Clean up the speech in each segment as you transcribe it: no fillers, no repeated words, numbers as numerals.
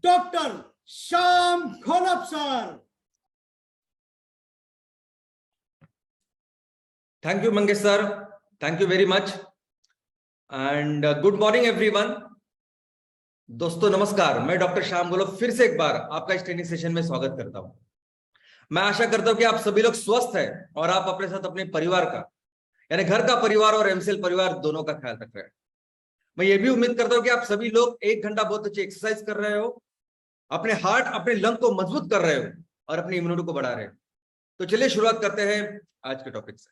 Doctor Shyam Gholap sir. Thank you Mangesh sir, thank you very much and good morning everyone. दोस्तों नमस्कार, मैं doctor Shyam Gholap फिर से एक बार आपका इस ट्रेनिंग सेशन में स्वागत करता हूं। मैं आशा करता हूं कि आप सभी लोग स्वस्थ हैं और आप अपने साथ अपने परिवार का, यानी घर का परिवार और एमसीएल परिवार दोनों का ख्याल रख रहे हैं। मैं ये भी उम्मीद करता हूं कि आप सभी लोग 1 घंटा बहुत अच्छी एक्सरसाइज कर रहे हो, अपने हार्ट अपने लंग को मजबूत कर रहे हो और अपनी इम्यूनिटी को बढ़ा रहे हो। तो चलिए शुरुआत करते हैं आज के टॉपिक से।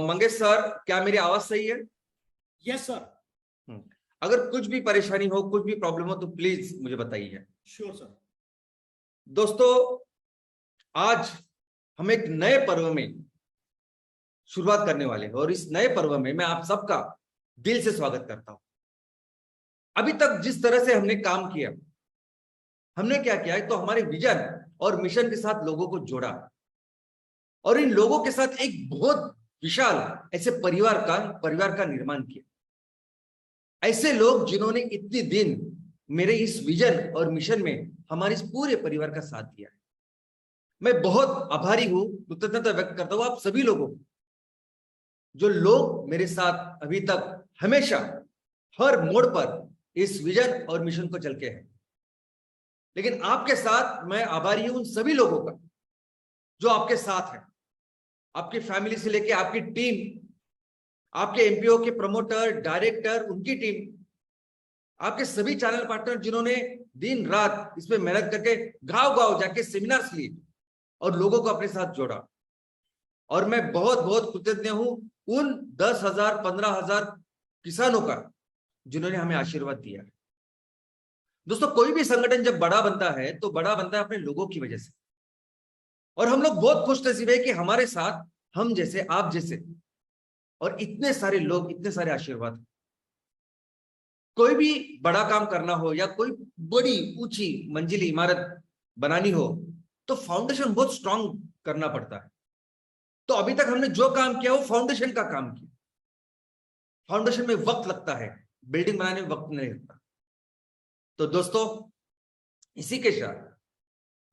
मंगेश सर, क्या मेरी आवाज सही है? Yes sir. अगर कुछ भी परेशानी हो, कुछ भी प्रॉब्लम हो तो प्लीज मुझे बताइए। Sure sir. दोस्तों आज हम एक नए पर्व में शुरुआत करने वाले हैं और इस नए पर्व में मैं आप सबका दिल से स्वागत करता हूं। अभी तक जिस तरह से हमने काम किया, हमने क्या किया है तो हमारे विजन और मिशन के साथ लोगों को जोड़ा और इन लोगों के साथ एक बहुत विशाल ऐसे परिवार का निर्माण किया। ऐसे लोग जिन्होंने इतने दिन मेरे इस विजन और मिशन में हमारे इस पूरे परिवार का साथ दिया है। मैं बहुत आभारी हूं, कृतज्ञता व्यक्त करता हूं आप सभी लोगों को, जो लोग मेरे साथ अभी तक हमेशा हर मोड़ पर इस विजन और मिशन को चल के हैं। लेकिन आपके साथ मैं आभारी हूं उन सभी लोगों का जो आपके साथ है, आपकी फैमिली से लेके आपकी टीम, आपके एमपीओ के प्रमोटर, डायरेक्टर, उनकी टीम, आपके सभी चैनल पार्टनर जिन्होंने दिन रात इसमें मेहनत करके गांव-गांव जाके सेमिनार्स लिए और लोगों को अपने साथ जोड़ा। और मैं बहुत बहुत कृतज्ञ हूं उन 10,000 15,000 किसानों का जिन्होंने हमें आशीर्वाद दिया है। दोस्तों कोई भी संगठन जब बड़ा बनता है तो बड़ा बनता है अपने लोगों की वजह से, और हम लोग बहुत खुशनसीब है कि हमारे साथ हम जैसे, आप जैसे और इतने सारे लोग, इतने सारे आशीर्वाद। कोई भी बड़ा काम करना हो या कोई बड़ी ऊंची मंजिली इमारत बनानी हो तो फाउंडेशन बहुत स्ट्रांग करना पड़ता है। तो अभी तक हमने जो काम किया वो फाउंडेशन का काम किया। फाउंडेशन में वक्त लगता है, बिल्डिंग बनाने में वक्त नहीं लगता। तो दोस्तों इसी के साथ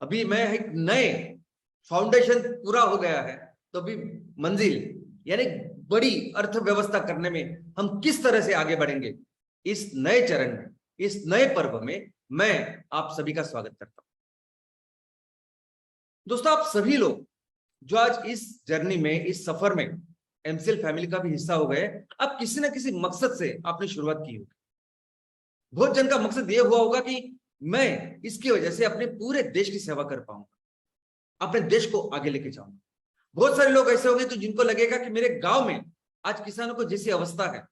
अभी मैं एक नए फाउंडेशन पूरा हो गया है तो अभी मंजिल यानी बड़ी अर्थव्यवस्था करने में हम किस तरह से आगे बढ़ेंगे, इस नए चरण में, इस नए पर्व में मैं आप सभी का स्वागत करता हूं। दोस्तों आप सभी लोग जो आज इस जर्नी में, इस सफर में एमसीएल फैमिली का भी हिस्सा हो गए, आप किसी ना किसी मकसद से आपने शुरुआत की होगी। बहुत जन का मकसद यह हुआ होगा कि मैं इसकी वजह से अपने पूरे देश की सेवा कर पाऊंगा, अपने देश को आगे लेके जाऊंगा। बहुत सारे लोग ऐसे होंगे तो जिनको लगेगा कि मेरे गांव में आज किसानों को जैसी अवस्था है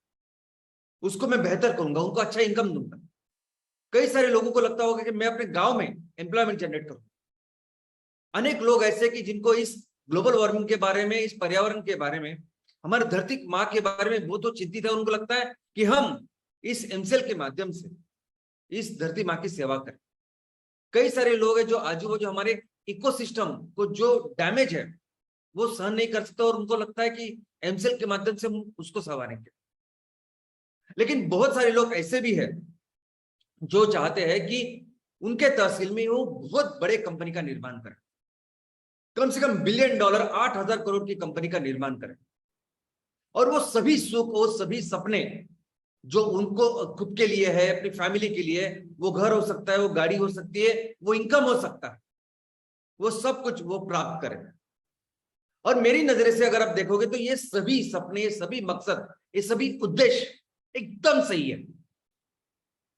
उसको मैं बेहतर करूंगा, उनको अच्छा इनकम दूंगा। कई सारे लोगों को लगता होगा कि मैं अपने गांव में एम्प्लॉयमेंट जनरेट करूंगा। अनेक लोग ऐसे कि जिनको इस ग्लोबल वार्मिंग के बारे में, इस पर्यावरण के बारे में, हमारे धरती माँ के बारे में बहुत चिंतित है। उनको लगता है कि हम इस एमसीएल के माध्यम से इस धरती माँ की सेवा करें। कई सारे लोग हैं जो आजू बाजू हमारे इकोसिस्टम को जो डैमेज है वो सहन नहीं कर सकते और उनको लगता है कि एमसीएल के माध्यम से हम उसको संवारेंगे। लेकिन बहुत सारे लोग ऐसे भी हैं जो चाहते हैं कि उनके तहसील में वो बहुत बड़े कंपनी का निर्माण करें, कम से कम $1 बिलियन 8,000 करोड़ की कंपनी का निर्माण करें, और वो सभी सुख, वो सभी सपने जो उनको खुद के लिए है, अपनी फैमिली के लिए, वो घर हो सकता है, वो गाड़ी हो सकती है, वो इनकम हो सकता है, वो सब कुछ वो प्राप्त करें। और मेरी नजर से अगर आप देखोगे तो ये सभी सपने, ये सभी मकसद, ये सभी उद्देश्य एकदम सही है।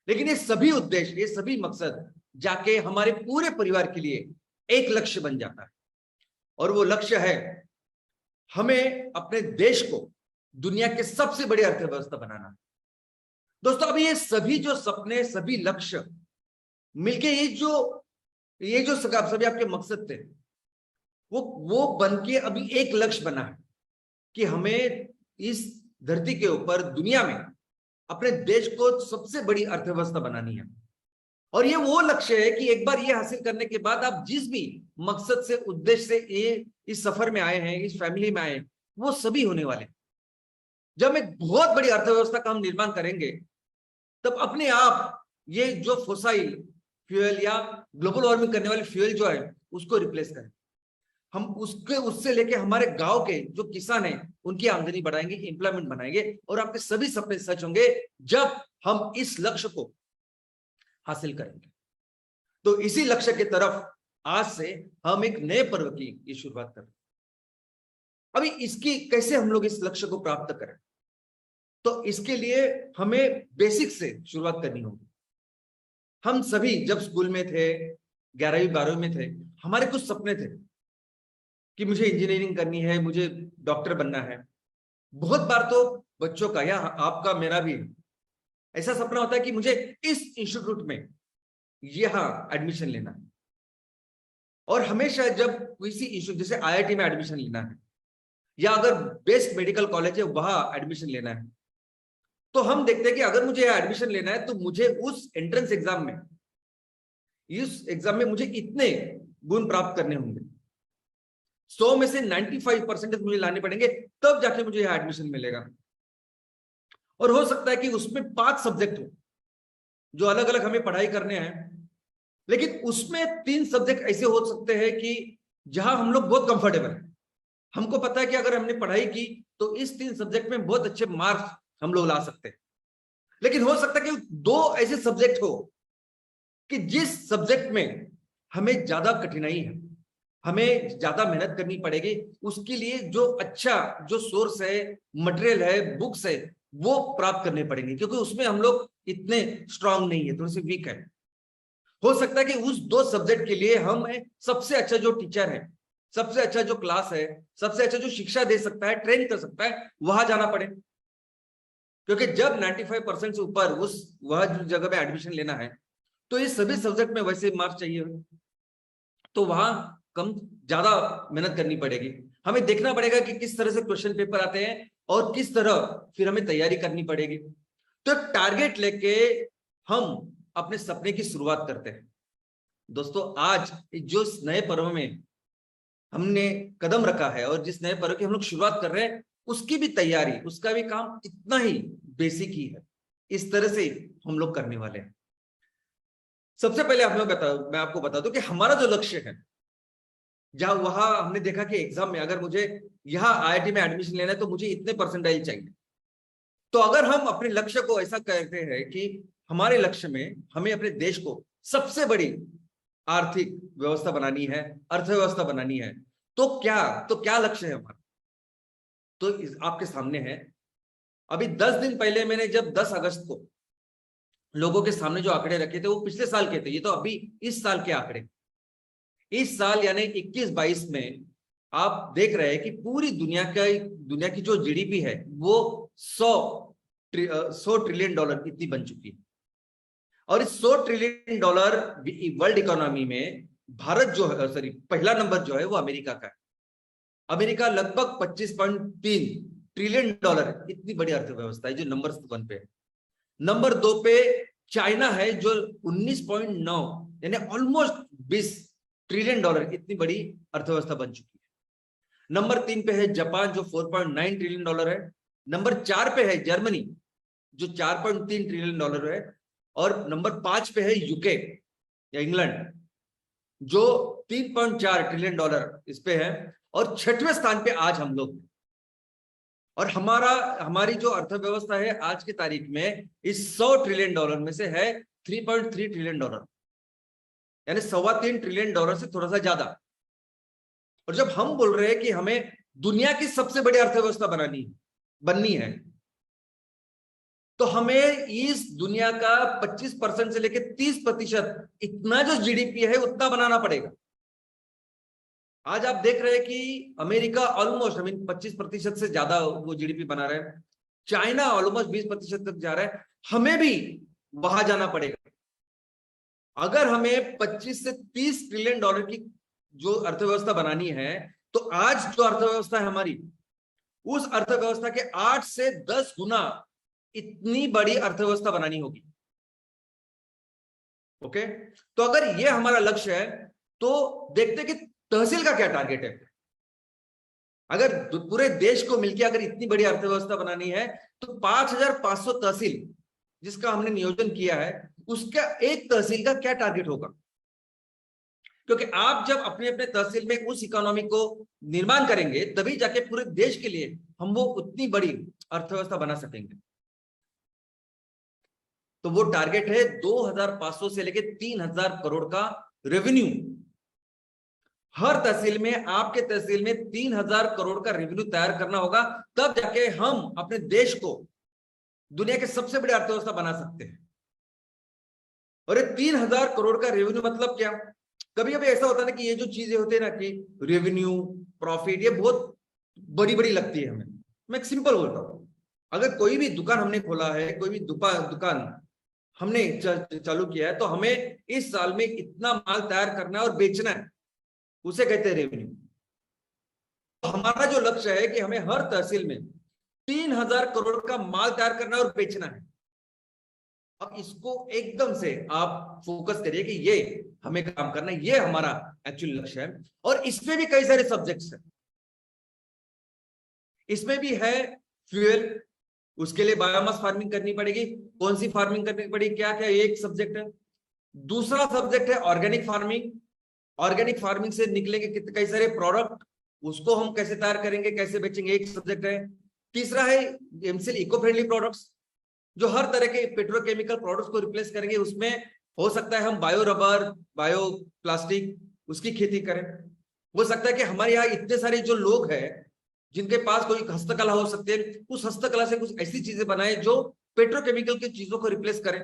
लेकिन ये सभी उद्देश्य, ये सभी मकसद जाके हमारे पूरे परिवार के लिए एक लक्ष्य बन जाता है, और वो लक्ष्य है हमें अपने देश को दुनिया के सबसे बड़ी अर्थव्यवस्था बनाना। दोस्तों अभी ये सभी जो सपने, सभी लक्ष्य मिलके ये जो सभी आपके मकसद थे वो बन के अभी एक लक्ष्य बना है कि हमें इस धरती के ऊपर, दुनिया में अपने देश को सबसे बड़ी अर्थव्यवस्था बनानी है। और ये वो लक्ष्य है कि एक बार ये हासिल करने के बाद आप जिस भी मकसद से, उद्देश्य से ये इस सफर में आए हैं, इस फैमिली में आए हैं, वो सभी होने वाले हैं। जब एक बहुत बड़ी अर्थव्यवस्था का हम निर्माण करेंगे तब अपने आप ये जो फोसाइल फ्यूल या ग्लोबल वार्मिंग करने वाले फ्यूल जो है उसको रिप्लेस करें। हम उससे लेके हमारे गांव के जो किसान हैं उनकी आमदनी बढ़ाएंगे, एम्प्लॉयमेंट बनाएंगे और आपके सभी सपने सच होंगे जब हम इस लक्ष्य को हासिल करेंगे। तो इसी लक्ष्य की तरफ आज से हम एक नए पर्व की शुरुआत करें। अभी इसकी कैसे हम लोग इस लक्ष्य को प्राप्त करें, तो इसके लिए हमें बेसिक से शुरुआत करनी होगी। हम सभी जब स्कूल में थे, 11वीं 12वीं में थे, हमारे कुछ सपने थे कि मुझे इंजीनियरिंग करनी है, मुझे डॉक्टर बनना है। बहुत बार तो बच्चों का या आपका मेरा भी ऐसा सपना होता है कि मुझे इस इंस्टीट्यूट में यहां एडमिशन लेना है। और हमेशा जब किसी इंस्टीट्यूट जैसे IIT में एडमिशन लेना है या अगर बेस्ट मेडिकल कॉलेज है वहां एडमिशन लेना है, तो हम देखते हैं कि अगर मुझे यहां एडमिशन लेना है तो मुझे उस एंट्रेंस एग्जाम में, इस एग्जाम में मुझे इतने गुण प्राप्त करने होंगे, 100 में से 95% मुझे लाने पड़ेंगे, तब जाके मुझे यहां एडमिशन मिलेगा। और हो सकता है कि उसमें 5 सब्जेक्ट हो जो अलग अलग हमें पढ़ाई करने हैं, लेकिन उसमें 3 सब्जेक्ट ऐसे हो सकते हैं कि जहां हम लोग बहुत कंफर्टेबल हैं। हमको पता है कि अगर हमने पढ़ाई की तो इस 3 सब्जेक्ट में बहुत अच्छे मार्क्स हम लोग ला सकते हैं। लेकिन हो सकता है कि 2 ऐसे सब्जेक्ट हो कि जिस सब्जेक्ट में हमें ज्यादा कठिनाई है, हमें ज्यादा मेहनत करनी पड़ेगी, उसके लिए जो अच्छा जो सोर्स है, मटेरियल है, बुक्स है, वो प्राप्त करने पड़ेंगे, क्योंकि उसमें हम लोग इतने स्ट्रांग नहीं है, थोड़े से वीक है। हो सकता है कि उस 2 सब्जेक्ट के लिए हम सबसे अच्छा जो टीचर है, सबसे अच्छा जो क्लास है, सबसे अच्छा जो शिक्षा दे सकता है, ट्रेन कर सकता है, वहां जाना पड़े। क्योंकि जब 95% से ऊपर वह जगह पे एडमिशन लेना है तो ये सभी सब्जेक्ट में वैसे मार्क्स चाहिए, तो वहां कम ज्यादा मेहनत करनी पड़ेगी। हमें देखना पड़ेगा कि किस तरह से क्वेश्चन पेपर आते हैं और किस तरह फिर हमें तैयारी करनी पड़ेगी। तो टारगेट लेके हम अपने सपने की शुरुआत करते हैं। दोस्तों, आज जो नए पर्व में हमने कदम रखा है और जिस नए पर्व की हम लोग शुरुआत कर रहे हैं, उसकी भी तैयारी, उसका भी काम इतना ही बेसिक ही है। इस तरह से हम लोग करने वाले हैं। सबसे पहले मैं आपको बता दूं कि हमारा जो लक्ष्य है, जहां वहां हमने देखा कि एग्जाम में अगर मुझे यहाँ IIT में एडमिशन लेना है तो मुझे इतने परसेंटाइल चाहिए। तो अगर हम अपने लक्ष्य को ऐसा करते हैं कि हमारे लक्ष्य में हमें अपने देश को सबसे बड़ी आर्थिक व्यवस्था बनानी है, अर्थव्यवस्था बनानी है, तो क्या लक्ष्य है हमारा? तो आपके सामने है। अभी 10 दिन पहले मैंने जब 10 अगस्त को लोगों के सामने जो आंकड़े रखे थे वो पिछले साल के थे, ये तो अभी इस साल के आंकड़े। इस साल यानी 21-22 में आप देख रहे हैं कि पूरी दुनिया की जो GDP है वो 100 ट्रिलियन डॉलर इतनी बन चुकी है। और इस 100 ट्रिलियन डॉलर वर्ल्ड इकोनॉमी में भारत जो है, पहला नंबर जो है वो अमेरिका का है। अमेरिका लगभग 25.3 ट्रिलियन डॉलर, इतनी बड़ी अर्थव्यवस्था है, जो नंबर 1 पे है। नंबर 2 पे चाइना है जो 19.9 यानी ऑलमोस्ट 20 ट्रिलियन डॉलर, इतनी बड़ी अर्थव्यवस्था बन चुकी है। नंबर 3 पे है जापान जो 4.9 ट्रिलियन डॉलर है। नंबर 4 पे है जर्मनी जो 4.3 ट्रिलियन डॉलर है। और नंबर 5 पे है यूके या इंग्लैंड जो 3.4 ट्रिलियन डॉलर इस पे है। और 6वें स्थान पे आज हम लोग, और हमारी जो अर्थव्यवस्था है आज की तारीख में इस 100 ट्रिलियन डॉलर में से है 3.3 ट्रिलियन डॉलर, यानी 3.25 ट्रिलियन डॉलर से थोड़ा सा ज्यादा। और जब हम बोल रहे हैं कि हमें दुनिया की सबसे बड़ी अर्थव्यवस्था बननी है, तो हमें इस दुनिया का 25% से लेकर 30% इतना जो GDP है उतना बनाना पड़ेगा। आज आप देख रहे हैं कि अमेरिका ऑलमोस्ट 25% से ज्यादा वो GDP बना रहा है। चाइना ऑलमोस्ट 20% तक जा रहा है। हमें भी वहां जाना पड़ेगा। अगर हमें 25 से 30 ट्रिलियन डॉलर की जो अर्थव्यवस्था बनानी है, तो आज जो अर्थव्यवस्था है हमारी, उस अर्थव्यवस्था के 8 से 10 गुना इतनी बड़ी अर्थव्यवस्था बनानी होगी। ओके, तो अगर ये हमारा लक्ष्य है तो देखते कि तहसील का क्या टारगेट है। अगर पूरे देश को मिलकर अगर इतनी बड़ी अर्थव्यवस्था बनानी है तो 5,500 तहसील जिसका हमने नियोजन किया है उसका एक तहसील का क्या टारगेट होगा, क्योंकि आप जब अपने अपने तहसील में उस इकोनॉमी को निर्माण करेंगे तभी जाके पूरे देश के लिए हम वो उतनी बड़ी अर्थव्यवस्था बना सकेंगे। तो वो टारगेट है 2500 से लेके 3000 करोड़ का रेवेन्यू। हर तहसील में, आपके तहसील में 3000 करोड़ का रेवेन्यू तैयार करना होगा, तब जाके हम अपने देश को दुनिया के सबसे बड़ी अर्थव्यवस्था बना सकते हैं। और ये 3000 करोड़ का रेवेन्यू मतलब क्या? कभी कभी ऐसा होता है ना कि ये जो चीजें होती है ना कि रेवेन्यू, प्रॉफिट, ये बहुत बड़ी बड़ी लगती है हमें। मैं एक सिंपल बोलता हूं, अगर कोई भी दुकान हमने खोला है, कोई भी दुकान हमने चालू किया है, तो हमें इस साल में इतना माल तैयार करना है और बेचना है, उसे कहते हैं रेवेन्यू। हमारा जो लक्ष्य है कि हमें हर तहसील में 3000 करोड़ का माल तैयार करना है और बेचना है। अब इसको एकदम से आप फोकस करिए कि ये हमें काम करना है, ये हमारा एक्चुअल लक्ष्य है। और इसमें भी कई सारे सब्जेक्ट्स हैं। इसमें भी है फ्यूल, उसके लिए बायोमास फार्मिंग करनी पड़ेगी। कौन सी फार्मिंग करनी पड़ेगी, क्या क्या, एक सब्जेक्ट है। दूसरा सब्जेक्ट है ऑर्गेनिक फार्मिंग। ऑर्गेनिक फार्मिंग से निकलेंगे कई सारे प्रोडक्ट, उसको हम कैसे तैयार करेंगे, कैसे बेचेंगे, एक सब्जेक्ट है। तीसरा है एमसीएल इको फ्रेंडली प्रोडक्ट्स, जो हर तरह के पेट्रोकेमिकल प्रोडक्ट्स को रिप्लेस करेंगे। उसमें हो सकता है हम बायो रबर, बायो प्लास्टिक, उसकी खेती करें। हो सकता है कि हमारे यहाँ इतने सारे जो लोग हैं जिनके पास कोई हस्तकला हो सकती है, उस हस्तकला से कुछ ऐसी चीजें बनाए जो पेट्रोकेमिकल की चीजों को रिप्लेस करें।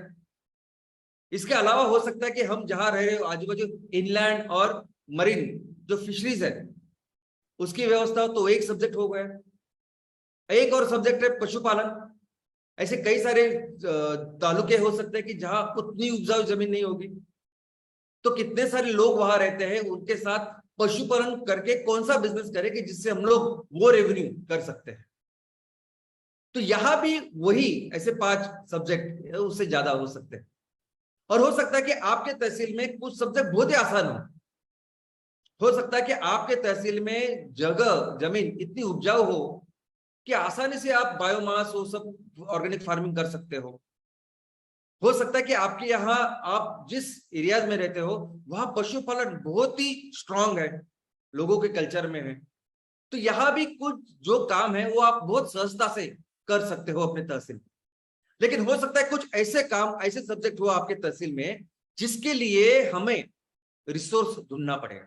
इसके अलावा हो सकता है कि हम जहां रह रहे आजू बाजू इनलैंड और मरीन जो फिशरीज है उसकी व्यवस्था हो, तो एक सब्जेक्ट हो गया। एक और सब्जेक्ट है पशुपालन। ऐसे कई सारे तालुके हो सकते हैं कि जहां उतनी उपजाऊ जमीन नहीं होगी, तो कितने सारे लोग वहां रहते हैं, उनके साथ पशुपालन करके कौन सा बिजनेस करें कि जिससे हम लोग वो रेवेन्यू कर सकते हैं। तो यहां भी वही ऐसे 5 सब्जेक्ट, उससे ज्यादा हो सकते हैं। और हो सकता है कि आपके तहसील में कुछ सब्जेक्ट बहुत ही आसान हो सकता है कि आपके तहसील में जमीन इतनी उपजाऊ हो कि आसानी से आप बायोमास, वो सब ऑर्गेनिक फार्मिंग कर सकते हो सकता है कि आपके यहाँ, आप जिस एरियाज में रहते हो वहां पशुपालन बहुत ही स्ट्रांग है, लोगों के कल्चर में है। तो यहाँ भी कुछ जो काम है वो आप बहुत सहजता से कर सकते हो अपने तहसील में। लेकिन हो सकता है कुछ ऐसे काम, ऐसे सब्जेक्ट हो आपके तहसील में जिसके लिए हमें रिसोर्स ढूंढना पड़ेगा,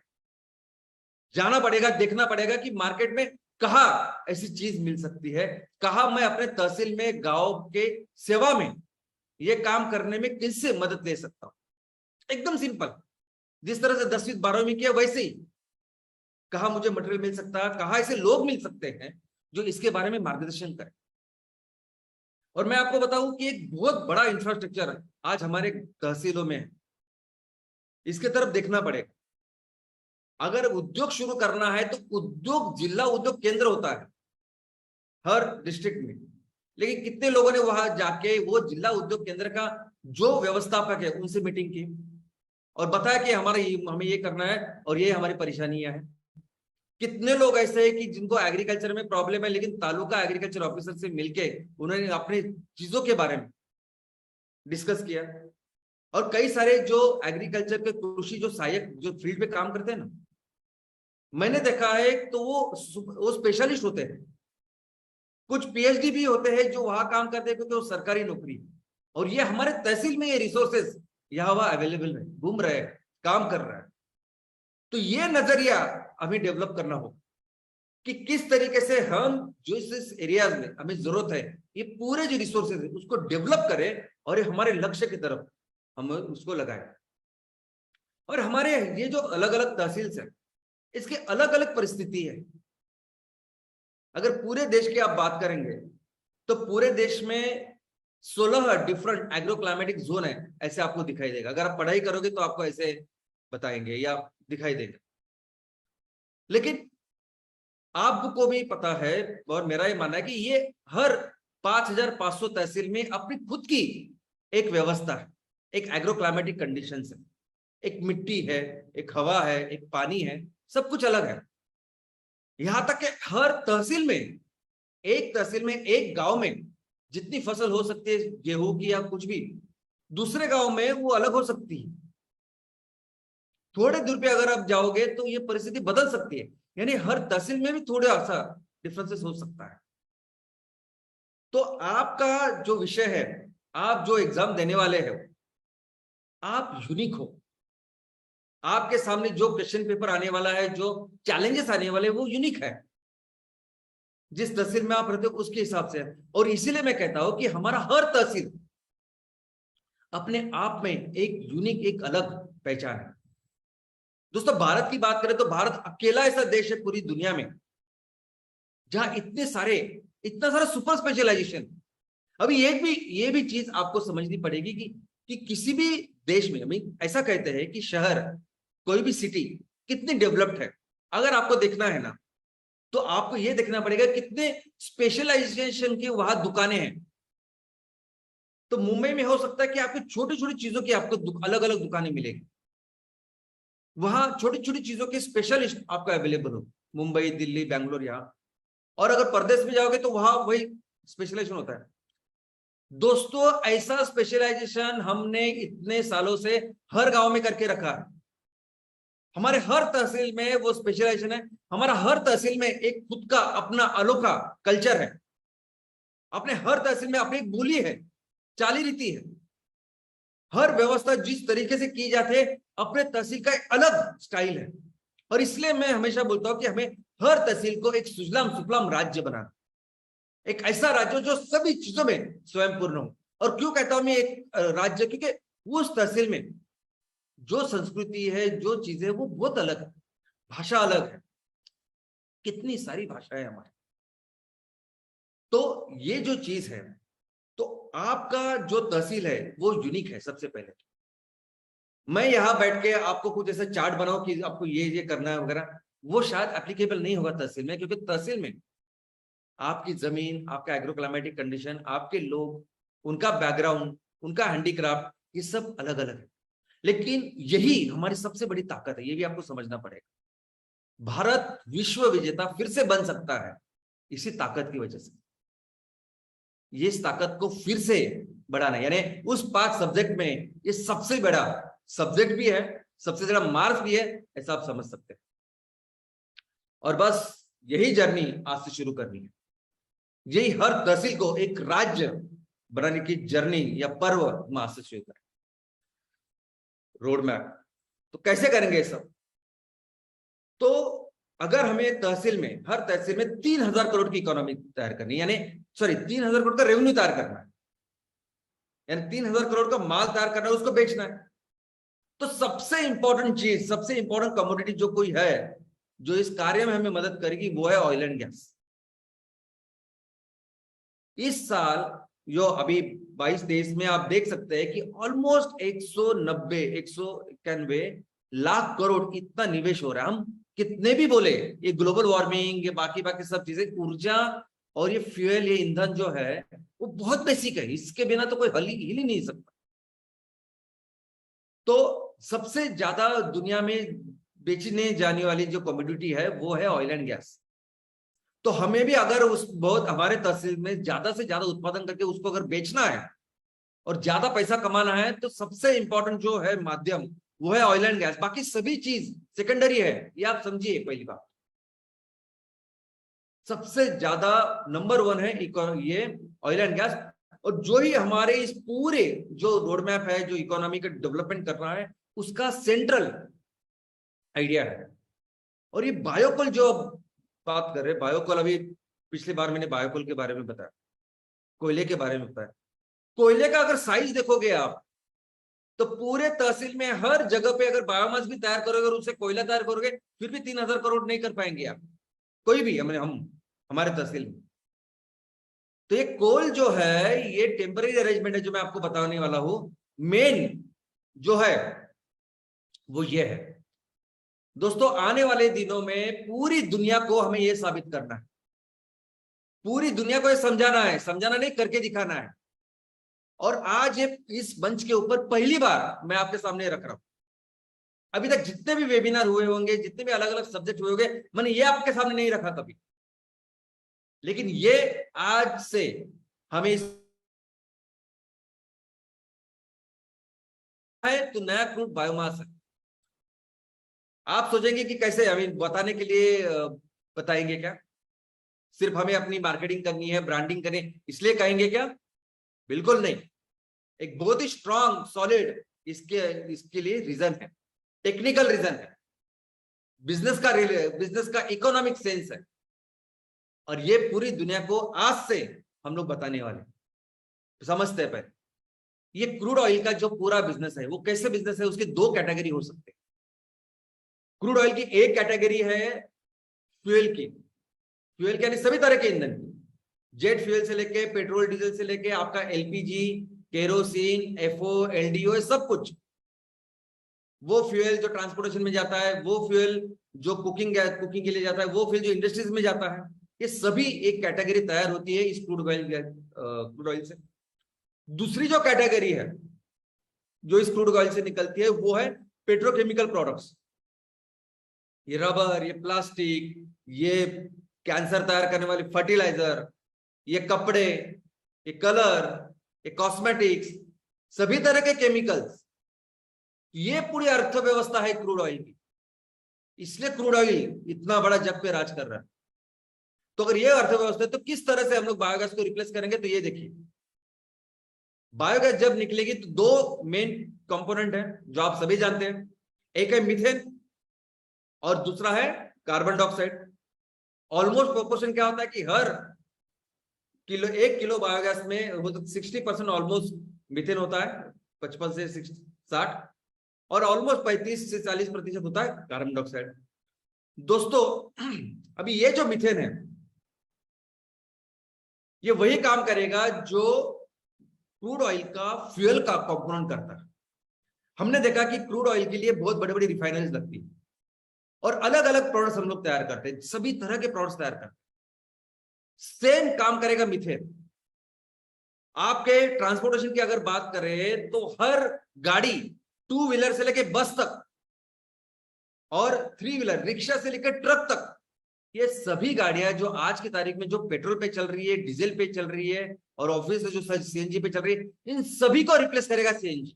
जाना पड़ेगा, देखना पड़ेगा कि मार्केट में कहाँ ऐसी चीज मिल सकती है, कहाँ मैं अपने तहसील में, गांव के सेवा में ये काम करने में किससे मदद ले सकता हूं। एकदम सिंपल, जिस तरह से 10वीं 12वीं में किया वैसे ही, कहाँ मुझे मटेरियल मिल सकता है, कहाँ ऐसे लोग मिल सकते हैं जो इसके बारे में मार्गदर्शन करें। और मैं आपको बताऊं कि एक बहुत बड़ा इंफ्रास्ट्रक्चर आज हमारे तहसीलों में है, इसके तरफ देखना पड़ेगा। अगर उद्योग शुरू करना है तो उद्योग, जिला उद्योग केंद्र होता है हर डिस्ट्रिक्ट में, लेकिन कितने लोगों ने वहां जाके वो जिला उद्योग केंद्र का जो व्यवस्थापक है उनसे मीटिंग की और बताया कि हमें ये करना है और ये हमारी परेशानियां हैं। कितने लोग ऐसे हैं कि जिनको एग्रीकल्चर में प्रॉब्लम है, लेकिन तालुका एग्रीकल्चर ऑफिसर से मिलके उन्होंने अपने चीजों के बारे में डिस्कस किया। और कई सारे जो एग्रीकल्चर के कृषि जो सहायक जो फील्ड पे काम करते हैं ना, मैंने देखा है तो वो स्पेशलिस्ट होते हैं, कुछ पीएचडी भी होते हैं जो वहां काम करते हैं क्योंकि वो सरकारी नौकरी है। और ये हमारे तहसील में ये रिसोर्सेस यहाँ वहां अवेलेबल है, घूम रहे हैं, काम कर रहे हैं। तो ये नजरिया हमें डेवलप करना होगा कि किस तरीके से हम जो इस एरियाज में हमें जरूरत है, ये पूरे जो रिसोर्सेज है उसको डेवलप करें और ये हमारे लक्ष्य की तरफ हम उसको लगाएं। और हमारे ये जो अलग अलग तहसील है इसकी अलग अलग परिस्थिति है। अगर पूरे देश की आप बात करेंगे तो पूरे देश में 16 डिफरेंट एग्रो क्लाइमेटिक जोन है, ऐसे आपको दिखाई देगा। अगर आप पढ़ाई करोगे तो आपको ऐसे बताएंगे या दिखाई देगा। लेकिन आपको भी पता है और मेरा ये मानना है कि ये हर 5500 तहसील में अपनी खुद की एक व्यवस्था है, एक एग्रो क्लाइमेटिक कंडीशन है, एक मिट्टी है, एक हवा है, एक पानी है, सब कुछ अलग है। यहां तक कि हर तहसील में, एक तहसील में, एक गांव में जितनी फसल हो सकती है गेहूं की या कुछ भी, दूसरे गांव में वो अलग हो सकती है। थोड़े दूर पे अगर आप जाओगे तो ये परिस्थिति बदल सकती है, यानी हर तहसील में भी थोड़ा सा डिफरेंसेस हो सकता है। तो आपका जो विषय है, आप जो एग्जाम देने वाले हो, आप यूनिक हो। आपके सामने जो क्वेश्चन पेपर आने वाला है, जो चैलेंजेस आने वाले हैं, वो यूनिक है। जिस तहसील में आप रहते हो उसके हिसाब से है। और इसीलिए मैं कहता हूं कि हमारा हर तहसील अपने आप में एक यूनिक, एक अलग पहचान है। दोस्तों, भारत की बात करें तो भारत अकेला ऐसा देश है पूरी दुनिया में जहां इतना सारा सुपर स्पेशलाइजेशन। अभी ये भी चीज आपको समझनी पड़ेगी कि किसी भी देश में, ऐसा कहते हैं कि शहर, कोई भी सिटी कितनी डेवलप्ड है, अगर आपको देखना है ना, तो आपको ये देखना पड़ेगा कितने स्पेशलाइजेशन की वहां दुकानें हैं। तो मुंबई में हो सकता है कि आपको छोटी छोटी चीजों की आपको अलग अलग दुकानें मिलेगी, वहां छोटी छोटी चीजों के स्पेशलिस्ट आपको अवेलेबल हो, मुंबई, दिल्ली, बैंगलोर, यहां। और अगर परदेश में जाओगे तो वहां वही स्पेशलाइजेशन होता है। दोस्तों, ऐसा स्पेशलाइजेशन हमने इतने सालों से हर गांव में करके रखा है। हमारे हर तहसील में वो स्पेशलाइजेशन है। हमारा हर तहसील में एक खुद का अपना अनोखा कल्चर है। अपने हर तहसील में अपनी एक बोली है, चाली रीति है। हर व्यवस्था जिस तरीके से की जाती है, अपने तहसील का एक अलग स्टाइल है। और इसलिए मैं हमेशा बोलता हूं कि हमें हर तहसील को एक सुजलाम सुफलाम राज्य बनाना, एक ऐसा राज्य जो सभी चीजों में स्वयं पूर्ण हो। और क्यों कहता हूं मैं एक राज्य, क्योंकि उस तहसील में जो संस्कृति है, जो चीजें, वो बहुत अलग है। भाषा अलग है, कितनी सारी भाषाएं हमारी। तो ये जो चीज है, तो आपका जो तहसील है वो यूनिक है। सबसे पहले मैं यहां बैठ के आपको कुछ ऐसा चार्ट बनाऊं कि आपको ये करना है वगैरह, वो शायद एप्लीकेबल नहीं होगा तहसील में, क्योंकि तहसील में आपकी जमीन, आपका एग्रो क्लाइमेटिक कंडीशन, आपके लोग, उनका बैकग्राउंड, उनका हैंडीक्राफ्ट, ये सब अलग अलग है। लेकिन यही हमारी सबसे बड़ी ताकत है, ये भी आपको समझना पड़ेगा। भारत विश्व विजेता फिर से बन सकता है इसी ताकत की वजह से। ये इस ताकत को फिर से बढ़ाना, यानी उस 5 सब्जेक्ट में ये सबसे बड़ा सब्जेक्ट भी है, सबसे ज्यादा मार्क्स भी है, ऐसा आप समझ सकते हैं। और बस यही जर्नी आज से शुरू करनी है। यही हर तहसील को एक राज्य बनाने की जर्नी या पर्व हम आज से शुरू करें। रोड मैप तो कैसे करेंगे सब? तो अगर हमें तहसील में, हर तहसील में 3,000 करोड़ की इकोनॉमी तैयार करनी, यानी 3,000 करोड़ का रेवेन्यू तैयार करना है, यानी 3,000 करोड़ का माल तैयार करना है, उसको बेचना है। तो सबसे इंपॉर्टेंट चीज, सबसे इंपॉर्टेंट कमोडिटी जो कोई है, जो इस कार्य में हमें मदद करेगी, वो है ऑयल एंड गैस। इस साल जो अभी 22-23 में आप देख सकते हैं कि ऑलमोस्ट 191 लाख करोड़ इतना निवेश हो रहा है। हम कितने भी बोले ये ग्लोबल वार्मिंग, ये बाकी सब चीजें, ऊर्जा और ये फ्यूल, ये ईंधन जो है वो बहुत बेसिक है, इसके बिना तो कोई हिल ही नहीं सकता। तो सबसे ज्यादा दुनिया में बेचने जाने वाली जो कमोडिटी है वो है ऑयल एंड गैस। तो हमें भी अगर उस बहुत हमारे तहसील में ज्यादा से ज्यादा उत्पादन करके उसको अगर बेचना है और ज्यादा पैसा कमाना है, तो सबसे इंपॉर्टेंट जो है माध्यम वो है ऑयल एंड गैस। बाकी सभी चीज सेकेंडरी है, ये आप समझिए। पहली बात, सबसे ज्यादा नंबर 1 है ये ऑयल एंड गैस। और जो ही हमारे इस पूरे जो रोड मैप है, जो इकोनॉमी का डेवलपमेंट कर रहा है, उसका सेंट्रल आइडिया है। और ये बायोकोल जो बात कर रहे हैं, बायोकोल, अभी पिछली बार मैंने बायोकोल के बारे में बताया, कोयले के बारे में बताया। कोयले का अगर साइज देखोगे आप, तो पूरे तहसील में हर जगह पे अगर बायोमास भी तैयार करोगे और उससे कोयला तैयार करोगे, फिर भी 3,000 करोड़ नहीं कर पाएंगे आप, कोई भी। हमारे तहसील में तो ये कोल जो है, ये टेम्पररी अरेंजमेंट है, जो मैं आपको बताने वाला हूं। मेन जो है वो ये है दोस्तों, आने वाले दिनों में पूरी दुनिया को हमें ये साबित करना है, पूरी दुनिया को ये समझाना नहीं, करके दिखाना है। और आज ये इस मंच के ऊपर पहली बार मैं आपके सामने रख रहा हूं। अभी तक जितने भी वेबिनार हुए होंगे, जितने भी अलग अलग सब्जेक्ट हुए होंगे, मैंने ये आपके सामने नहीं रखा कभी। लेकिन ये आज से हमें इस है तो नया क्रूड बायोमास है। आप सोचेंगे कि कैसे, हमें बताने के लिए बताएंगे क्या? सिर्फ हमें अपनी मार्केटिंग करनी है, ब्रांडिंग करनी है, इसलिए कहेंगे क्या? बिल्कुल नहीं। एक बहुत ही स्ट्रॉन्ग सॉलिड इसके लिए रीजन है, टेक्निकल रीजन है, बिजनेस का इकोनॉमिक सेंस है, और ये पूरी दुनिया को आज से हम लोग बताने वाले समझते हैं। पहले ये क्रूड ऑयल का जो पूरा बिजनेस है वो कैसे बिजनेस है, उसके दो कैटेगरी हो सकते हैं। क्रूड ऑयल की एक कैटेगरी है फ्यूल की, फ्यूल यानी सभी तरह के ईंधन की, जेट फ्यूल से लेके पेट्रोल डीजल से लेके आपका एलपीजी, केरोसिन, एफओ, एलडीओ, सब कुछ। वो फ्यूल जो ट्रांसपोर्टेशन में जाता है, वो फ्यूल जो कुकिंग के लिए जाता है, वो फ्यूल जो इंडस्ट्रीज में जाता है, ये सभी एक कैटेगरी तैयार होती है इस क्रूड ऑयल से। दूसरी जो कैटेगरी है जो इस क्रूड ऑयल से निकलती है वो है पेट्रोकेमिकल प्रोडक्ट्स। ये रबर, ये प्लास्टिक, ये कैंसर तैयार करने वाले फर्टिलाइजर, ये कपड़े, ये कलर, ये कॉस्मेटिक्स, सभी तरह के केमिकल्स, ये पूरी अर्थव्यवस्था है क्रूड ऑयल की। इसलिए क्रूड ऑयल इतना बड़ा जग पे राज कर रहा है। तो अगर ये अर्थव्यवस्था है तो किस तरह से हम लोग बायोगैस को रिप्लेस करेंगे? तो ये देखिए, बायोगैस जब निकलेगी तो दो मेन कंपोनेंट है जो आप सभी जानते हैं, एक है मीथेन और दूसरा है कार्बन डाइऑक्साइड। ऑलमोस्ट प्रोपोर्शन क्या होता है कि हर किलो, 1 किलो बायोगैस में 60% ऑलमोस्ट मीथेन होता है, 55 से 60, और ऑलमोस्ट 35 से 40% होता है कार्बन डाइऑक्साइड। दोस्तों अभी ये जो मीथेन है ये वही काम करेगा जो क्रूड ऑयल का फ्यूल का कंपोनेंट करता है। हमने देखा कि क्रूड ऑयल के लिए बहुत बड़ी बड़ी रिफाइनरीज लगती है और अलग अलग प्रोडक्ट्स हम लोग तैयार करते हैं, सभी तरह के प्रोडक्ट्स तैयार करते हैं। सेम काम करेगा मीथेन। आपके ट्रांसपोर्टेशन की अगर बात करें तो हर गाड़ी, 2 व्हीलर से लेकर बस तक और 3 व्हीलर, रिक्शा से लेकर ट्रक तक, ये सभी गाड़ियां जो आज की तारीख में जो पेट्रोल पे चल रही है, डीजल पे चल रही है और ऑब्वियस जो सीएनजी पे चल रही है, इन सभी को रिप्लेस करेगा सीएनजी।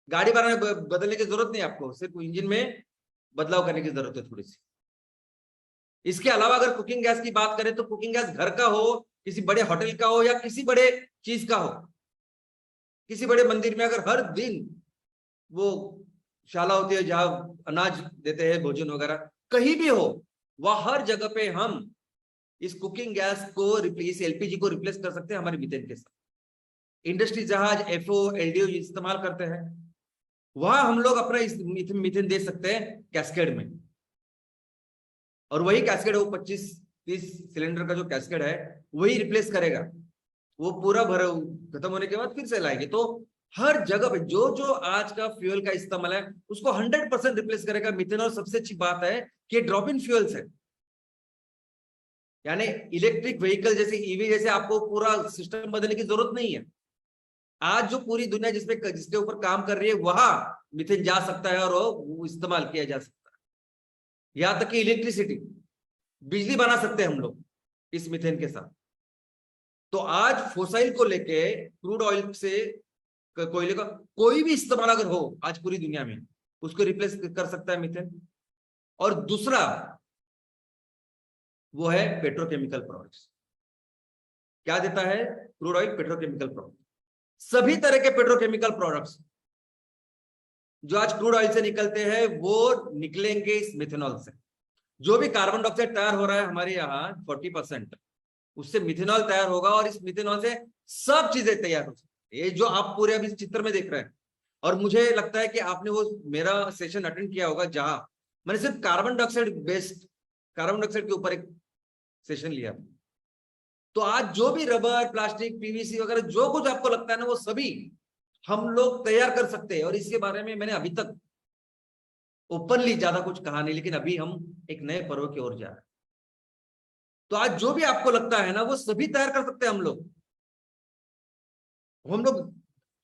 गाड़ी बदलने की जरूरत नहीं आपको, सिर्फ इंजन में बदलाव करने की जरूरत है थोड़ी सी। इसके अलावा अगर कुकिंग गैस की बात करें तो कुकिंग गैस घर का हो, किसी बड़े होटल का हो या किसी बड़े चीज का हो, किसी बड़े मंदिर में अगर हर दिन वो शाला होती है जहां अनाज देते हैं, भोजन वगैरह, कहीं भी हो, वह हर जगह पे हम इस कुकिंग गैस को, इस एलपीजी को रिप्लेस कर सकते हैं हमारे मीथेन के साथ। इंडस्ट्री जहां एफओ, एलडीओ इस्तेमाल करते हैं, वहां हम लोग अपना इस मीथेन दे सकते हैं कैस्केड में, और वही कैस्केड, वो 25-30 सिलेंडर का जो कैस्केड है वही रिप्लेस करेगा। वो पूरा भर खत्म होने के बाद फिर से लाएंगे। तो हर जगह पे जो जो आज का फ्यूल का इस्तेमाल है उसको 100% रिप्लेस करेगा मीथेन। और सबसे अच्छी बात है कि ड्रॉप इन फ्यूल्स है, यानी इलेक्ट्रिक व्हीकल जैसे ईवी जैसे आपको पूरा सिस्टम बदलने की जरूरत नहीं है। आज जो पूरी दुनिया जिसके ऊपर काम कर रही है वहां मीथेन जा सकता है और वो इस्तेमाल किया जा सकता है। यहां तक कि इलेक्ट्रिसिटी, बिजली बना सकते हैं हम लोग इस मीथेन के साथ। तो आज फोसाइल को लेके, क्रूड ऑयल से कोयले का कोई भी इस्तेमाल अगर हो आज पूरी दुनिया में, उसको रिप्लेस कर सकता है मीथेन। और दूसरा वो है पेट्रोकेमिकल प्रोडक्ट्स। क्या देता है क्रूड ऑयल? Petrochemical product. सभी तरह के पेट्रोकेमिकल प्रोडक्ट्स जो आज क्रूड ऑयल से निकलते हैं वो निकलेंगे इस मिथेनॉल से। जो भी कार्बन डाइऑक्साइड तैयार हो रहा है हमारे यहाँ 40%, उससे मिथेनॉल तैयार होगा और इस मिथेनॉल से सब चीजें तैयार हो सकती है। ये जो आप पूरे अभी चित्र में देख रहे हैं, और मुझे लगता है कि आपने वो मेरा सेशन अटेंड किया होगा जहां मैंने सिर्फ कार्बन डाइऑक्साइड के ऊपर एक सेशन लिया। तो आज जो भी रबर, प्लास्टिक, पीवीसी वगैरह जो कुछ आपको लगता है ना, वो सभी हम लोग तैयार कर सकते हैं। और इसके बारे में मैंने अभी तक ओपनली ज्यादा कुछ कहा नहीं, लेकिन अभी हम एक नए पर्व की ओर जा रहे हैं। तो आज जो भी आपको लगता है ना वो सभी तैयार कर सकते हैं हम लोग।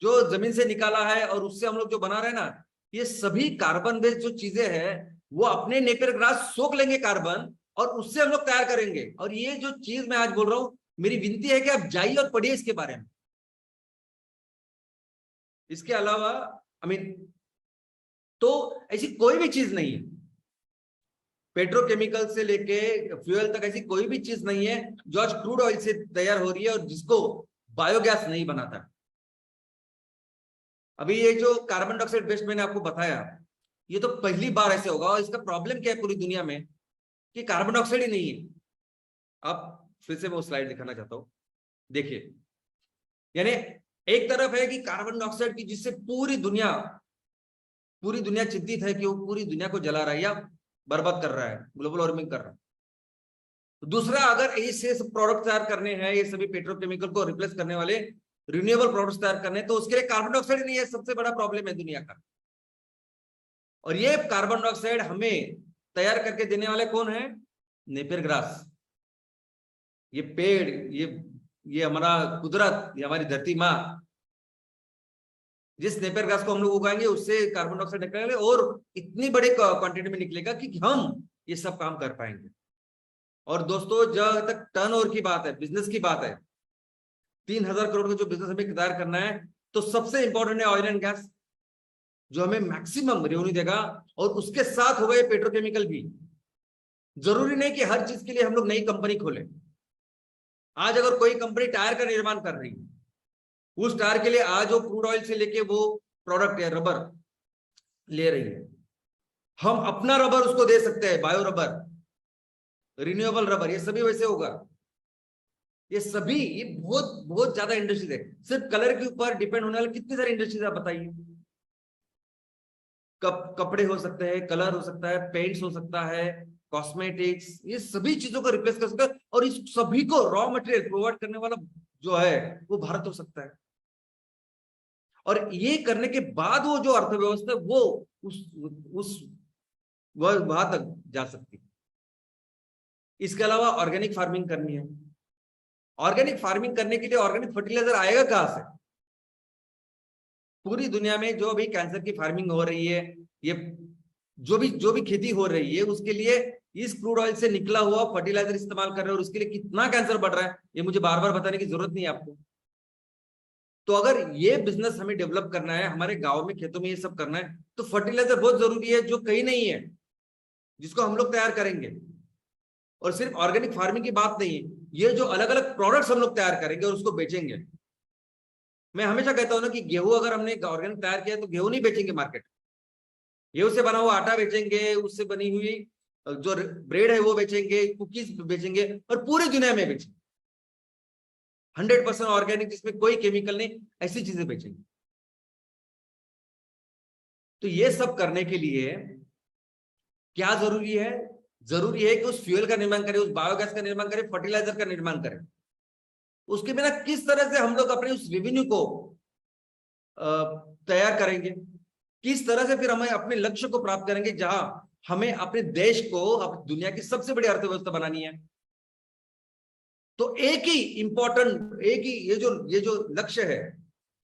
जो जमीन से निकाला है और उससे हम लोग जो बना रहे हैं ना, ये सभी कार्बन बेस्ड जो चीजें हैं वो अपने नेपियर ग्रास सोख लेंगे कार्बन, और उससे हम लोग तैयार करेंगे। और ये जो चीज मैं आज बोल रहा हूं, मेरी विनती है कि आप जाइए और पढ़िए इसके बारे में। इसके अलावा तो ऐसी कोई भी चीज नहीं है, पेट्रोकेमिकल से लेके फ्यूल तक ऐसी कोई भी चीज नहीं है जो आज क्रूड ऑयल से तैयार हो रही है और जिसको बायोगैस नहीं बनाता। अभी ये जो कार्बन डाइऑक्साइड वेस्ट मैंने आपको बताया, ये तो पहली बार ऐसे होगा। और इसका प्रॉब्लम क्या है पूरी दुनिया में कि कार्बन डाइऑक्साइड ही नहीं है। अब फिर से मैं वो स्लाइड दिखाना चाहता हूं, देखिए। यानी एक तरफ है कि कार्बन डाइऑक्साइड की जिससे पूरी दुनिया चिंतित है कि वो पूरी दुनिया को जला रहा है या बर्बाद कर रहा है, ग्लोबल वार्मिंग कर रहा है। दूसरा, अगर ऐसे प्रोडक्ट तैयार करने हैं, ये सभी पेट्रोकेमिकल को रिप्लेस करने वाले रिन्यूएबल प्रोडक्ट्स तैयार करने, तो उसके लिए कार्बन डाइऑक्साइड नहीं है, सबसे बड़ा प्रॉब्लम है दुनिया का। और ये कार्बन डाइऑक्साइड हमें तैयार करके देने वाले कौन है? Napier grass. ये पेड़, ये हमारा कुदरत, ये हमारी धरती माँ, जिस नेपियर ग्रास को हम लोग उगाएंगे उससे कार्बन डाइऑक्साइड निकलेगा और इतनी बड़ी क्वांटिटी में निकलेगा कि हम ये सब काम कर पाएंगे। और दोस्तों, जहां तक टर्नओवर की बात है, बिजनेस की बात है, 3000 करोड़ का जो बिजनेस हमें तैयार करना है, तो सबसे इंपॉर्टेंट है ऑयल एंड गैस, जो हमें मैक्सिमम रेवेन्यू देगा। और उसके साथ होगा ये पेट्रोकेमिकल भी। जरूरी नहीं कि हर चीज के लिए हम लोग नई कंपनी खोलें। आज अगर कोई कंपनी टायर का निर्माण कर रही है, उस टायर के लिए आज वो क्रूड ऑयल से लेके वो प्रोडक्ट है रबर ले रही है, हम अपना रबर उसको दे सकते हैं, बायो रबर, रिन्यूएबल रबर, ये सभी वैसे होगा। ये सभी, ये बहुत बहुत ज्यादा इंडस्ट्रीज है। सिर्फ कलर के ऊपर डिपेंड होने वाले कितनी सारी इंडस्ट्रीज आप बताइए। कपड़े हो सकते हैं, कलर हो सकता है, पेंट्स हो सकता है, कॉस्मेटिक्स, ये सभी चीजों को रिप्लेस कर सकता है। और इस सभी को रॉ मटेरियल प्रोवाइड करने वाला जो है वो भारत हो सकता है। और ये करने के बाद वो जो अर्थव्यवस्था वो उस वहां तक जा सकती है। इसके अलावा ऑर्गेनिक फार्मिंग करनी है। ऑर्गेनिक फार्मिंग करने के लिए ऑर्गेनिक फर्टिलाइजर आएगा कहां से? पूरी दुनिया में जो भी कैंसर की फार्मिंग हो रही है, ये जो भी खेती हो रही है, उसके लिए इस क्रूड ऑयल से निकला हुआ फर्टिलाइजर इस्तेमाल कर रहे हैं। और उसके लिए कितना कैंसर बढ़ रहा है ये मुझे बार बार बताने की जरूरत नहीं है आपको। तो अगर ये बिजनेस हमें डेवलप करना है, हमारे गांव में खेतों में ये सब करना है, तो फर्टिलाइजर बहुत जरूरी है, जो कहीं नहीं है, जिसको हम लोग तैयार करेंगे। और सिर्फ ऑर्गेनिक फार्मिंग की बात नहीं है, ये जो अलग अलग प्रोडक्ट्स हम लोग तैयार करेंगे और उसको बेचेंगे। मैं हमेशा कहता हूं ना कि गेहूं अगर हमने ऑर्गेनिक तैयार किया तो गेहूं नहीं बेचेंगे मार्केट, गेहूं से बना हुआ आटा बेचेंगे, उससे बनी हुई जो ब्रेड है वो बेचेंगे, कुकीज बेचेंगे और पूरी दुनिया में बेचेंगे। 100% ऑर्गेनिक, जिसमें कोई केमिकल नहीं, ऐसी चीजें बेचेंगे। तो ये सब करने के लिए क्या जरूरी है? जरूरी है कि उस फ्यूल का निर्माण करें, उस बायोगैस का निर्माण करें, फर्टिलाइजर का निर्माण करें। उसके बिना किस तरह से हम लोग अपने उस रेवेन्यू को तैयार करेंगे, किस तरह से फिर हमें अपने लक्ष्य को प्राप्त करेंगे, जहां हमें अपने देश को दुनिया की सबसे बड़ी अर्थव्यवस्था बनानी है। तो एक ही ये जो लक्ष्य है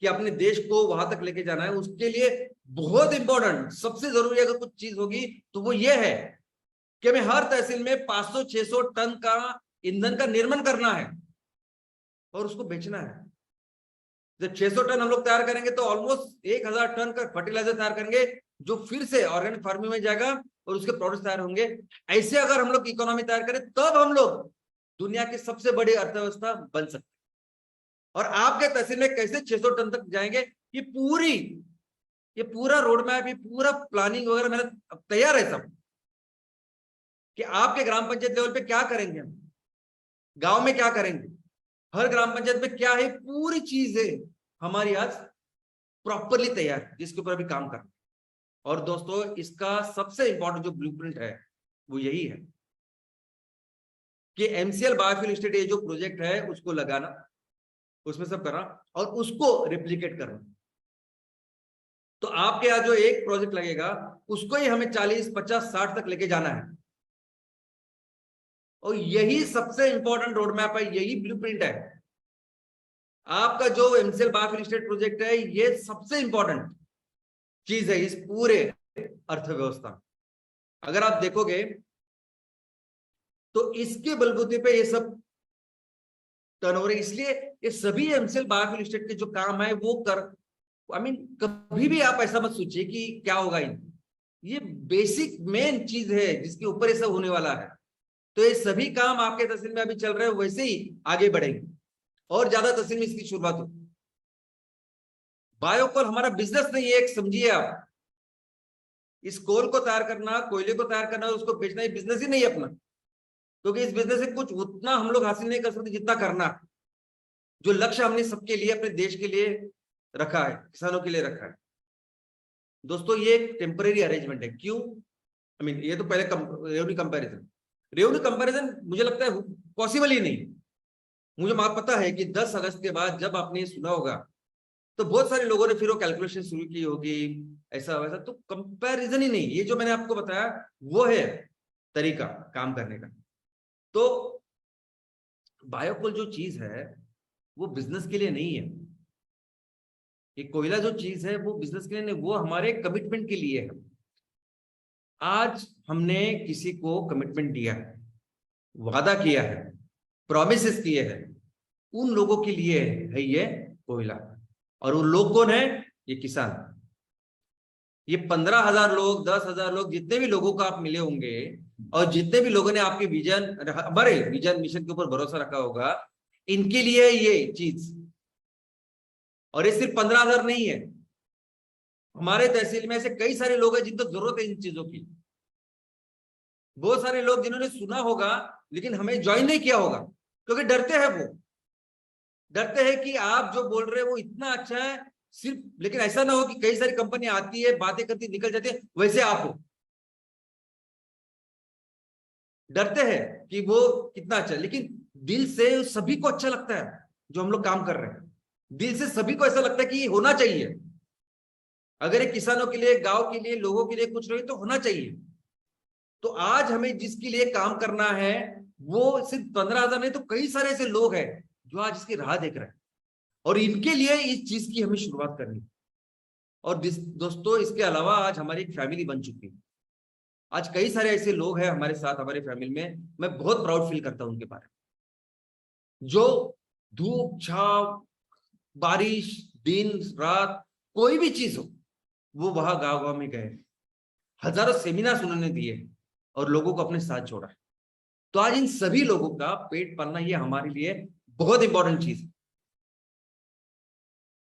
कि अपने देश को वहां तक लेके जाना है, उसके लिए बहुत इंपॉर्टेंट, सबसे जरूरी अगर कुछ चीज होगी तो वो ये है कि हमें हर तहसील में 500-600 टन का ईंधन का निर्माण करना है और उसको बेचना है। जब 600 टन हम लोग तैयार करेंगे तो ऑलमोस्ट 1000 टन का फर्टिलाइजर तैयार करेंगे, जो फिर से ऑर्गेनिक फार्मिंग में जाएगा और उसके प्रोडक्ट्स तैयार होंगे। ऐसे अगर हम लोग इकोनॉमी तैयार करें, तब हम लोग दुनिया की सबसे बड़ी अर्थव्यवस्था बन सकते हैं। और आपके तहसील में कैसे 600 टन तक जाएंगे, ये पूरा रोड मैप, ये पूरा प्लानिंग वगैरह मेरा तैयार है सब, कि आपके ग्राम पंचायत लेवल पे क्या करेंगे, हम गांव में क्या करेंगे, हर ग्राम पंचायत में क्या है, पूरी चीजें हमारी आज प्रॉपरली तैयार है, जिसके ऊपर अभी काम करना। और दोस्तों, इसका सबसे इंपॉर्टेंट जो ब्लूप्रिंट है वो यही है कि एमसीएल बायोफ्यूल स्टेट, ये जो प्रोजेक्ट है उसको लगाना, उसमें सब करना और उसको रेप्लिकेट करना। तो आपके यहाँ जो एक प्रोजेक्ट लगेगा उसको ही हमें 40, 50, 60 तक लेके जाना है। और यही सबसे इंपॉर्टेंट रोड मैप है, यही ब्लूप्रिंट है। आपका जो एमसीएल बायोफ्यूल स्टेट प्रोजेक्ट है, ये सबसे इंपॉर्टेंट चीज है इस पूरे अर्थव्यवस्था। अगर आप देखोगे तो इसके बलबूते पे ये सब टर्नओवर है। इसलिए ये सभी एमसीएल बायोफ्यूल स्टेट के जो काम है वो कभी भी आप ऐसा मत सोचिए कि क्या होगा ये बेसिक मेन चीज है जिसके ऊपर ये सब होने वाला है। तो ये सभी काम आपके तहसील में अभी चल रहे हैं, वैसे ही आगे बढ़ेंगे और ज्यादा तहसील में इसकी शुरुआत हो। बायोकोल हमारा बिजनेस नहीं है, एक समझिए आप। इस कोल को तैयार करना, कोयले को तैयार करना, उसको बेचना, ये बिजनेस ही नहीं है अपना, क्योंकि इस बिजनेस से कुछ उतना हम लोग हासिल नहीं कर सकते जितना करना है। जो लक्ष्य हमने सबके लिए, अपने देश के लिए रखा है, किसानों के लिए रखा है। दोस्तों ये एक टेम्परेरी अरेंजमेंट है। क्यों? ये तो पहले रेवेन्यू कंपैरिजन मुझे लगता है पॉसिबल ही नहीं। मुझे पता है कि 10 अगस्त के बाद जब आपने ये सुना होगा तो बहुत सारे लोगों ने फिर वो कैलकुलेशन शुरू की होगी, ऐसा वैसा। तो कंपैरिजन ही नहीं, ये जो मैंने आपको बताया वो है तरीका काम करने का। तो बायोकोल जो चीज है वो बिजनेस के लिए नहीं है। ये कोयला जो चीज है वो बिजनेस के लिए नहीं, वो हमारे कमिटमेंट के लिए है। आज हमने किसी को कमिटमेंट दिया है, वादा किया है, प्रॉमिसेस किए हैं, उन लोगों के लिए है ये कोयला। और वो लोग कौन है? ये किसान। ये 15,000 लोग, 10,000 लोग, जितने भी लोगों को आप मिले होंगे और जितने भी लोगों ने आपके विजन, हमारे विजन मिशन के ऊपर भरोसा रखा होगा, इनके लिए ये चीज। और ये सिर्फ 15,000 नहीं है, हमारे तहसील में ऐसे कई सारे लोग हैं जिनको जरूरत है इन चीजों की। बहुत सारे लोग जिन्होंने सुना होगा लेकिन हमें ज्वाइन नहीं किया होगा, क्योंकि डरते हैं। वो डरते हैं कि आप जो बोल रहे हैं वो इतना अच्छा है सिर्फ, लेकिन ऐसा ना हो कि कई सारी कंपनी आती है, बातें करती, निकल जाती है, वैसे आप हो। डरते हैं कि वो कितना अच्छा है, लेकिन दिल से सभी को अच्छा लगता है जो हम लोग काम कर रहे हैं। दिल से सभी को ऐसा लगता है कि ये होना चाहिए। अगर ये किसानों के लिए, गांव के लिए, लोगों के लिए कुछ रही तो होना चाहिए। तो आज हमें जिसके लिए काम करना है वो सिर्फ 15,000 नहीं, तो कई सारे ऐसे लोग हैं जो आज इसकी राह देख रहे हैं, और इनके लिए इस चीज की हमें शुरुआत करनी है। और दोस्तों इसके अलावा आज हमारी एक फैमिली बन चुकी है। आज कई सारे ऐसे लोग हैं हमारे साथ, हमारे फैमिली में। मैं बहुत प्राउड फील करता हूं उनके बारे में, जो धूप छाव, बारिश, दिन रात, कोई भी चीज हो, वो वहां गांव गांव में गए, हजारों सेमिनार उन्होंने दिए और लोगों को अपने साथ जोड़ा है। तो आज इन सभी लोगों का पेट पालना ये हमारे लिए बहुत इंपॉर्टेंट चीज है,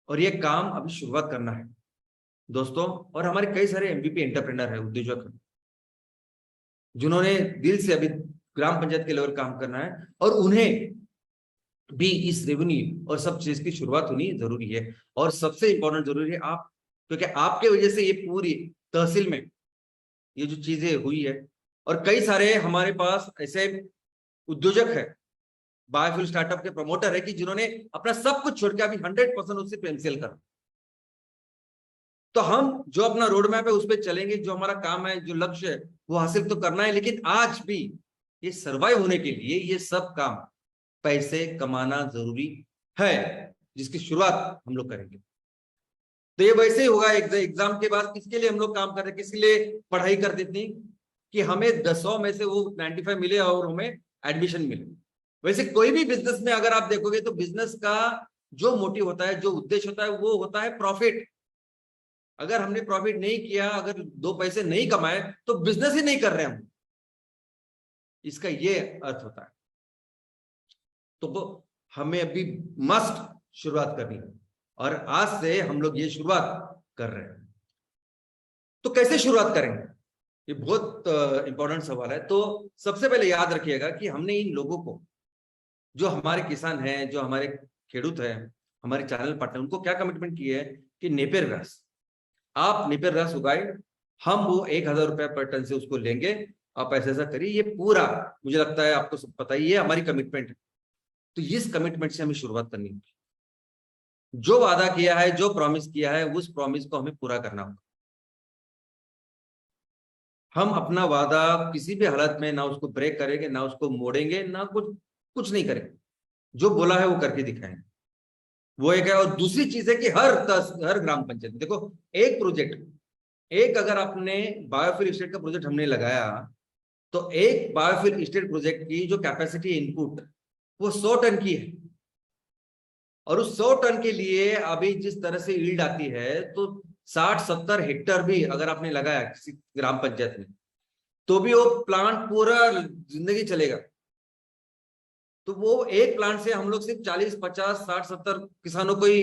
और ये काम अभी शुरुआत करना है दोस्तों। और हमारे कई सारे एमबीपी एंटरप्रेन्योर है, उद्योजक है, जिन्होंने दिल से अभी ग्राम पंचायत के लेवल काम करना है, और उन्हें भी इस रेवेन्यू और सब चीज की शुरुआत होनी जरूरी है। और सबसे इंपॉर्टेंट जरूरी है आप, क्योंकि आपके वजह से ये पूरी तहसील में ये जो चीजें हुई है। और कई सारे हमारे पास ऐसे उद्योजक है, बायोफ्यूल स्टार्टअप के प्रमोटर है, कि जिन्होंने अपना सब कुछ छोड़ के अभी 100% उससे पेंसिल कर। तो हम जो अपना रोड मैप है उस पर चलेंगे, जो हमारा काम है, जो लक्ष्य है वो हासिल तो करना है, लेकिन आज भी ये सर्वाइव होने के लिए ये सब काम, पैसे कमाना जरूरी है, जिसकी शुरुआत हम लोग करेंगे। तो ये वैसे ही होगा, एग्जाम के बाद किसके लिए हम लोग काम कर रहे हैं, किसके लिए पढ़ाई कर देती कि हमें 100 में से वो 95 मिले और हमें एडमिशन मिले। वैसे कोई भी बिजनेस में अगर आप देखोगे तो बिजनेस का जो मोटिव होता है, जो उद्देश्य होता है, वो होता है प्रॉफिट। अगर हमने प्रॉफिट नहीं किया, अगर 2 पैसे नहीं कमाए, तो बिजनेस ही नहीं कर रहे हम, इसका ये अर्थ होता है। तो हमें अभी मस्ट शुरुआत करनी है, और आज से हम लोग ये शुरुआत कर रहे हैं। तो कैसे शुरुआत करेंगे, ये बहुत इंपॉर्टेंट सवाल है। तो सबसे पहले याद रखिएगा कि हमने इन लोगों को, जो हमारे किसान हैं, जो हमारे खेडूत हैं, हमारे चैनल पार्टनर, उनको क्या कमिटमेंट किया है कि नेपियर ग्रास, आप नेपियर ग्रास उगाए, हम वो 1,000 रुपए पर टन से उसको लेंगे, आप ऐसा ऐसा करिए। ये पूरा मुझे लगता है आपको सब पता ही है, हमारी कमिटमेंट है। तो इस कमिटमेंट से हमें शुरुआत करनी होगी। जो वादा किया है, जो प्रॉमिस किया है, उस प्रॉमिस को हमें पूरा करना होगा। हम अपना वादा किसी भी हालत में ना उसको ब्रेक करेंगे, ना उसको मोड़ेंगे, ना कुछ नहीं करेंगे। जो बोला है वो करके दिखाएंगे, वो एक है। और दूसरी चीज है कि हर ग्राम पंचायत, देखो एक प्रोजेक्ट, एक अगर आपने बायोफ्यूल स्टेट का प्रोजेक्ट हमने लगाया, तो एक बायोफ्यूल स्टेट प्रोजेक्ट की जो कैपेसिटी इनपुट वो 100 टन की है, और उस 100 टन के लिए अभी जिस तरह से यील्ड आती है, तो 60-70 हेक्टर भी अगर आपने लगाया किसी ग्राम पंचायत में, तो भी वो प्लांट पूरा जिंदगी चलेगा। तो वो एक प्लांट से हम लोग सिर्फ 40, 50, 60, 70 किसानों को ही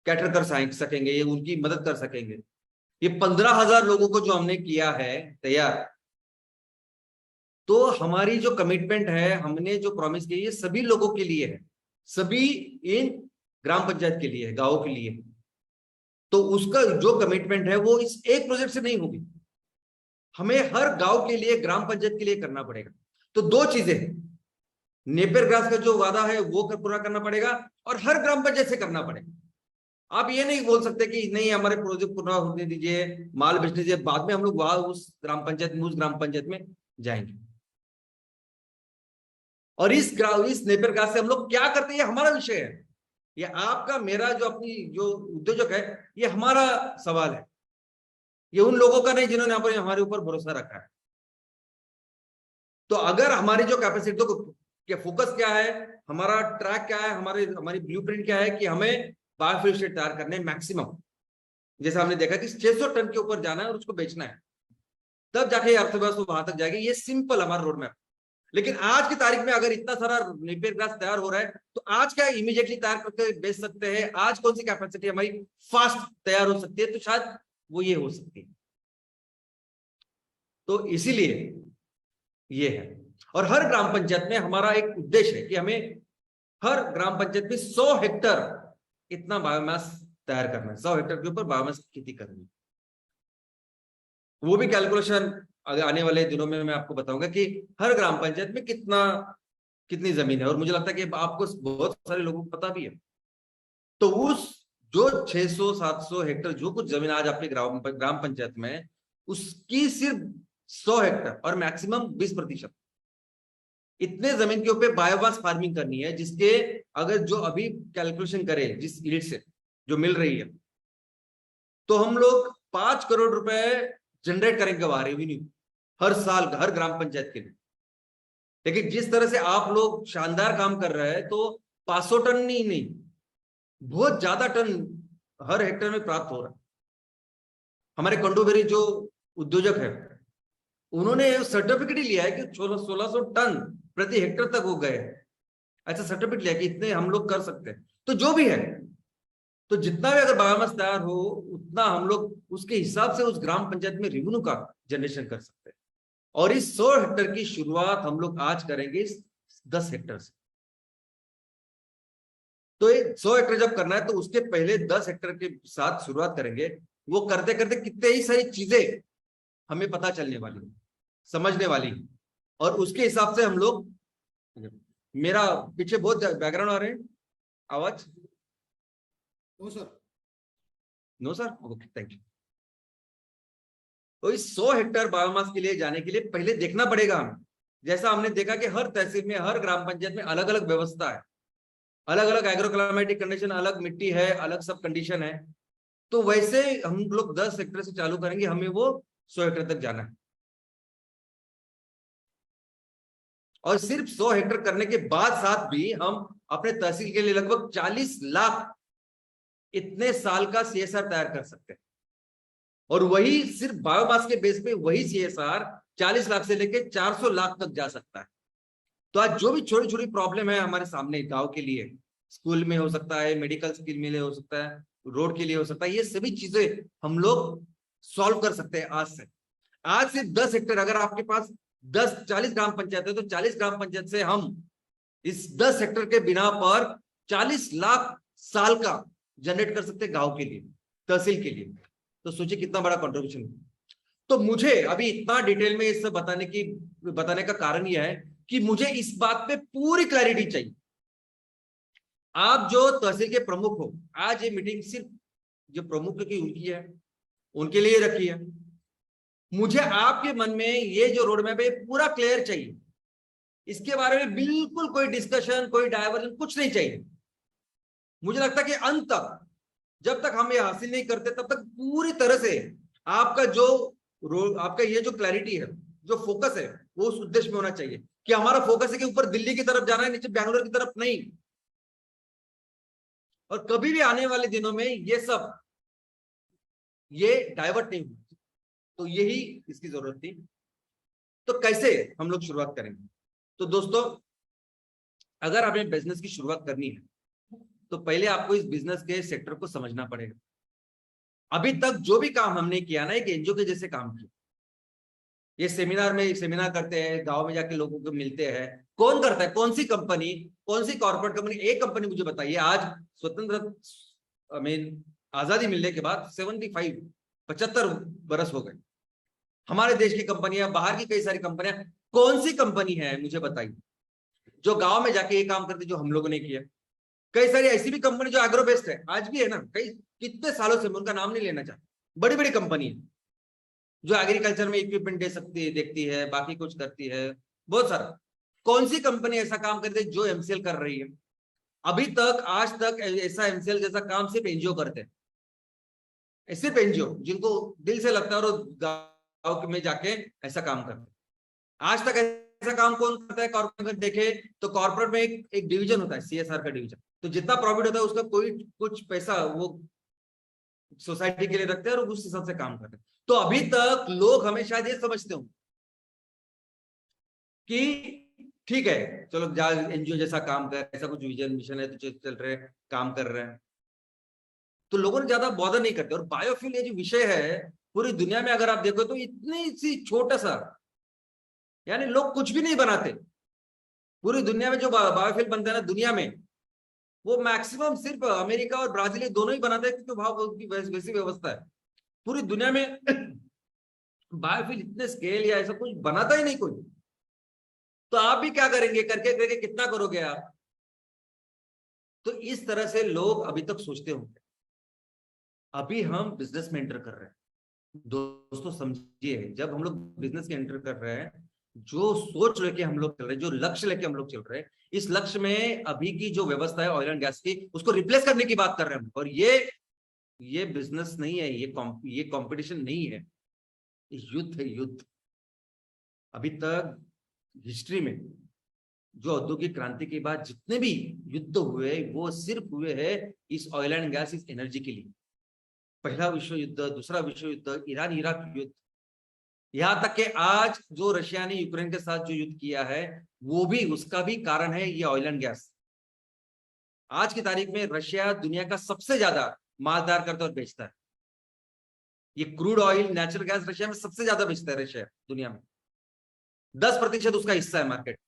कैटर कर सकेंगे, ये उनकी मदद कर सकेंगे। ये 15,000 लोगों को जो हमने किया है तैयार, तो हमारी जो कमिटमेंट है, हमने जो प्रॉमिस किया, ये सभी लोगों के लिए है, सभी इन ग्राम पंचायत के लिए है, गांवों के लिए। तो उसका जो कमिटमेंट है वो इस एक प्रोजेक्ट से नहीं होगी, हमें हर गांव के लिए, ग्राम पंचायत के लिए करना पड़ेगा। तो दो चीजें हैं, नेपियर ग्रास का जो वादा है वो पूरा करना पड़ेगा, और हर ग्राम पंचायत से करना पड़ेगा। आप ये नहीं बोल सकते कि नहीं हमारे प्रोजेक्ट पूरा होने दीजिए, माल बेचने दीजिए, बाद में हम लोग वहां उस ग्राम पंचायत में जाएंगे। और इस नेपियर ग्रास से हम लोग क्या करते हैं, ये हमारा विषय है, ये आपका मेरा जो अपनी जो उद्योजक है, ये हमारा सवाल है, ये उन लोगों का नहीं जिन्होंने हमारे ऊपर भरोसा रखा है। तो अगर हमारी जो कैपेसिटी, तो क्या फोकस क्या है, हमारा ट्रैक क्या है, हमारी ब्लूप्रिंट क्या है कि हमें बायोफ्यूल शीट तैयार करने मैक्सिमम, जैसे हमने देखा कि 600 टन के ऊपर जाना है और उसको बेचना है, तब जाके अर्थव्यवस्था वहां तक जाएगी। ये सिंपल हमारा रोड मैप। लेकिन आज की तारीख में अगर इतना सारा नेपियर ग्रास तैयार हो रहा है, तो आज क्या इमीडिएटली तैयार करके बेच सकते हैं, आज कौन सी कैपेसिटी हमारी फास्ट तैयार हो सकती है, तो शायद वो ये हो सकती है। तो इसीलिए ये है। और हर ग्राम पंचायत में हमारा एक उद्देश्य है कि हमें हर ग्राम पंचायत में 100 हेक्टर इतना बायोमास तैयार करना है, 100 हेक्टर के ऊपर बायोमास की खेती करनी है। वो भी कैलकुलेशन आने वाले दिनों में मैं आपको बताऊंगा कि हर ग्राम पंचायत में कितनी जमीन है, और मुझे लगता है कि आपको बहुत सारे लोगों को पता भी है। तो उस जो 600-700 हेक्टर जो कुछ जमीन आज आपके ग्राम पंचायत में, उसकी सिर्फ 100 हेक्टर और मैक्सिमम 20% इतने जमीन के ऊपर बायोमास फार्मिंग करनी है, जिसके अगर जो अभी कैलकुलेशन करें जिस ईल्ड से जो मिल रही है, तो हम लोग 5 करोड़ रुपए जनरेट करेंगे वहां रेवेन्यू हर साल हर ग्राम पंचायत के लिए। लेकिन जिस तरह से आप लोग शानदार काम कर रहे हैं, तो 500 टन नहीं, बहुत ज्यादा टन हर हेक्टर में प्राप्त हो रहा है। हमारे कंडूबेरी जो उद्योजक है, उन्होंने सर्टिफिकेट ही लिया है कि 1600 टन प्रति हेक्टर तक हो गए, ऐसा सर्टिफिकेट लिया कि इतने हम लोग कर सकते हैं। तो जो भी है, तो जितना भी अगर बायोमास तैयार हो, उतना हम लोग उसके हिसाब से उस ग्राम पंचायत में रेवेन्यू का जनरेशन कर सकते हैं। और इस 100 हेक्टर की शुरुआत हम लोग आज करेंगे इस 10 हेक्टर से। तो 100 हेक्टर जब करना है, तो उसके पहले 10 हेक्टर के साथ शुरुआत करेंगे। वो करते करते कितने ही सारी चीजें हमें पता चलने वाली, समझने वाली, और उसके हिसाब से हम लोग, मेरा पीछे बहुत बैकग्राउंड आ रहे हैं आवाज? No sir. No sir, okay, thank you. तो इस 100 हेक्टर बायोमास के लिए जाने के लिए पहले देखना पड़ेगा हमें, जैसा हमने देखा कि हर तहसील में, हर ग्राम पंचायत में अलग अलग व्यवस्था है, अलग अलग एग्रोक्लाइमेटिक कंडीशन, अलग मिट्टी है, अलग सब कंडीशन है। तो वैसे हम लोग 10 हेक्टर से चालू करेंगे, हमें वो 100 हेक्टर तक जाना है। और सिर्फ 100 हेक्टर करने के बाद साथ भी हम अपने तहसील के लिए लगभग 40 लाख इतने साल का CSR तैयार कर सकते हैं। और वही सिर्फ बायोमास के बेस पे वही CSR 40 लाख से लेकर 400 लाख तक जा सकता है। तो आज जो भी छोटी छोटी प्रॉब्लम है हमारे सामने गांव के लिए, स्कूल में हो सकता है, मेडिकल स्किल में हो सकता है, रोड के लिए हो सकता है, ये सभी चीजें हम लोग सॉल्व कर सकते हैं आज से। आज से 10 हेक्टर, अगर आपके पास 40 ग्राम पंचायत है, तो 40 ग्राम पंचायत से हम इस 10 हेक्टर के बिना पर 40 लाख साल का जनरेट कर सकते हैं गांव के लिए, तहसील के लिए। तो सोचिए कितना बड़ा कंट्रीब्यूशन है। तो मुझे अभी इतना डिटेल में इससे बताने का कारण यह है कि मुझे इस बात पे पूरी क्लैरिटी चाहिए। आप जो तहसील के प्रमुख हो, आज ये मीटिंग सिर्फ जो प्रमुख की उनकी है, उनके लिए रखी है। मुझे आपके मन में ये जो रोड मैप है पूरा क्लियर चाहिए, इसके बारे में बिल्कुल कोई डिस्कशन, कोई डायवर्जन कुछ नहीं चाहिए। मुझे लगता है कि अंत तक, जब तक हम ये हासिल नहीं करते, तब तक पूरी तरह से आपका ये जो क्लैरिटी है, जो फोकस है, वो उस उद्देश्य में होना चाहिए कि हमारा फोकस है कि ऊपर दिल्ली की तरफ जाना है, नीचे बैंगलोर की तरफ नहीं। और कभी भी आने वाले दिनों में ये डाइवर्ट नहीं हुआ। तो यही इसकी जरूरत थी। तो कैसे हम लोग शुरुआत करेंगे? तो दोस्तों, अगर आपने बिजनेस की शुरुआत करनी है तो पहले आपको इस बिजनेस के सेक्टर को समझना पड़ेगा। अभी तक जो भी काम हमने किया ना, एक एनजीओ के जैसे काम किया। ये सेमिनार करते हैं, गांव में जाके लोगों को मिलते हैं। कौन करता है? कौन सी कंपनी, कौन सी कॉर्पोरेट कंपनी? एक कंपनी मुझे बताइए, आज स्वतंत्र आजादी मिलने के बाद 75 बरस हो गए। हमारे देश की कंपनियां, बाहर की कई सारी कंपनियां, कौन सी कंपनी है मुझे बताइए जो गांव में जाके ये काम करती जो हम लोगों ने किया? कई सारी ऐसी भी कंपनी जो एग्रो बेस्ड है, आज भी है ना, कई कितने सालों से, मैं उनका नाम नहीं लेना चाहता, बड़ी बड़ी कंपनी है जो एग्रीकल्चर में इक्विपमेंट दे सकती है, देखती है, बाकी कुछ करती है, बहुत सारा। कौन सी कंपनी ऐसा काम करती है जो एमसीएल कर रही है? अभी तक, आज तक ऐसा एमसीएल जैसा काम सिर्फ एनजीओ करते हैं, सिर्फ एनजीओ जिनको दिल से लगता है और गांव में जाके ऐसा काम करते हैं। आज तक ऐसा काम कौन करता है? कॉर्पोरेट देखे तो कॉर्पोरेट में एक डिवीजन होता है, सीएसआर का डिवीजन। तो जितना प्रॉफिट होता है उसका कोई कुछ पैसा वो सोसाइटी के लिए रखते हैं और उस हिसाब से काम करते हैं। तो अभी तक लोग हमेशा ये समझते हो कि ठीक है, चलो एनजीओ जैसा काम कर, ऐसा कुछ विजन मिशन है तो चल रहे, काम कर रहे हैं, तो लोगों ने ज्यादा बॉदर नहीं करते। और बायोफ्यूल ये जो विषय है, पूरी दुनिया में अगर आप देखो तो इतनी सी छोटा सा, यानी लोग कुछ भी नहीं बनाते। पूरी दुनिया में जो बायोफ्यूल बनता है ना दुनिया में, वो मैक्सिमम सिर्फ अमेरिका और ब्राजील दोनों ही बनाते हैं, क्योंकि भाव की वैसी व्यवस्था है। पूरी दुनिया में बायोफ्यूल इतने स्केल या ऐसा कुछ बनाता ही नहीं कोई। तो आप भी क्या करेंगे? करके करके कितना करोगे आप? तो इस तरह से लोग अभी तक सोचते होंगे। अभी हम बिजनेस में एंटर कर रहे हैं दोस्तों, समझिए, जब हम लोग बिजनेस के एंटर कर रहे हैं, जो सोच लेके हम लोग चल रहे हैं, जो लक्ष्य लेके हम लोग चल रहे हैं, इस लक्ष्य में अभी की जो व्यवस्था है ऑयल एंड गैस की, उसको रिप्लेस करने की बात कर रहे हैं हम। और ये बिजनेस नहीं है, ये कंपटीशन नहीं है, युद्ध है, युद्ध। अभी तक हिस्ट्री में जो औद्योगिक क्रांति के बाद जितने भी युद्ध हुए, वो सिर्फ हुए हैं इस ऑयल एंड गैस, इस एनर्जी के लिए। पहला विश्व युद्ध, दूसरा विश्व युद्ध, ईरान इराक युद्ध, यहां तक कि आज जो रशिया ने यूक्रेन के साथ जो युद्ध किया है, वो भी, उसका भी कारण है ये ऑयल एंड गैस। आज की तारीख में रशिया दुनिया का सबसे ज्यादा मालदार करता और बेचता है। ये crude oil, natural gas Russia में सबसे ज्यादा बेचता है रशिया दुनिया में। 10% उसका हिस्सा है मार्केट।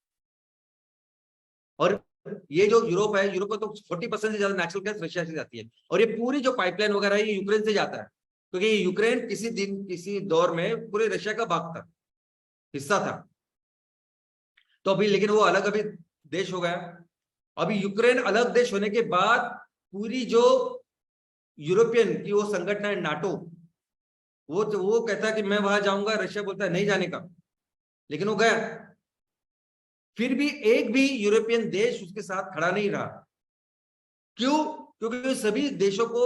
और ये जो यूरोप है, यूरोप में तो 40% से ज्यादा नेचुरल गैस रशिया से जाती है। और ये पूरी जो पाइपलाइन वगैरह है, ये यूक्रेन से जाता है, क्योंकि ये यूक्रेन किसी दौर में पूरे रशिया का भाग था, हिस्सा था। तो अभी लेकिन वो अलग अभी देश हो गया। अभी यूक्रेन अलग देश होने के बाद पूरी जो यूरोपियन की वो संगठन है नाटो, वो कहता है कि मैं वहां जाऊंगा, रशिया बोलता है नहीं जाने का, लेकिन वो गया। फिर भी एक भी यूरोपियन देश उसके साथ खड़ा नहीं रहा। क्यों? क्योंकि सभी देशों को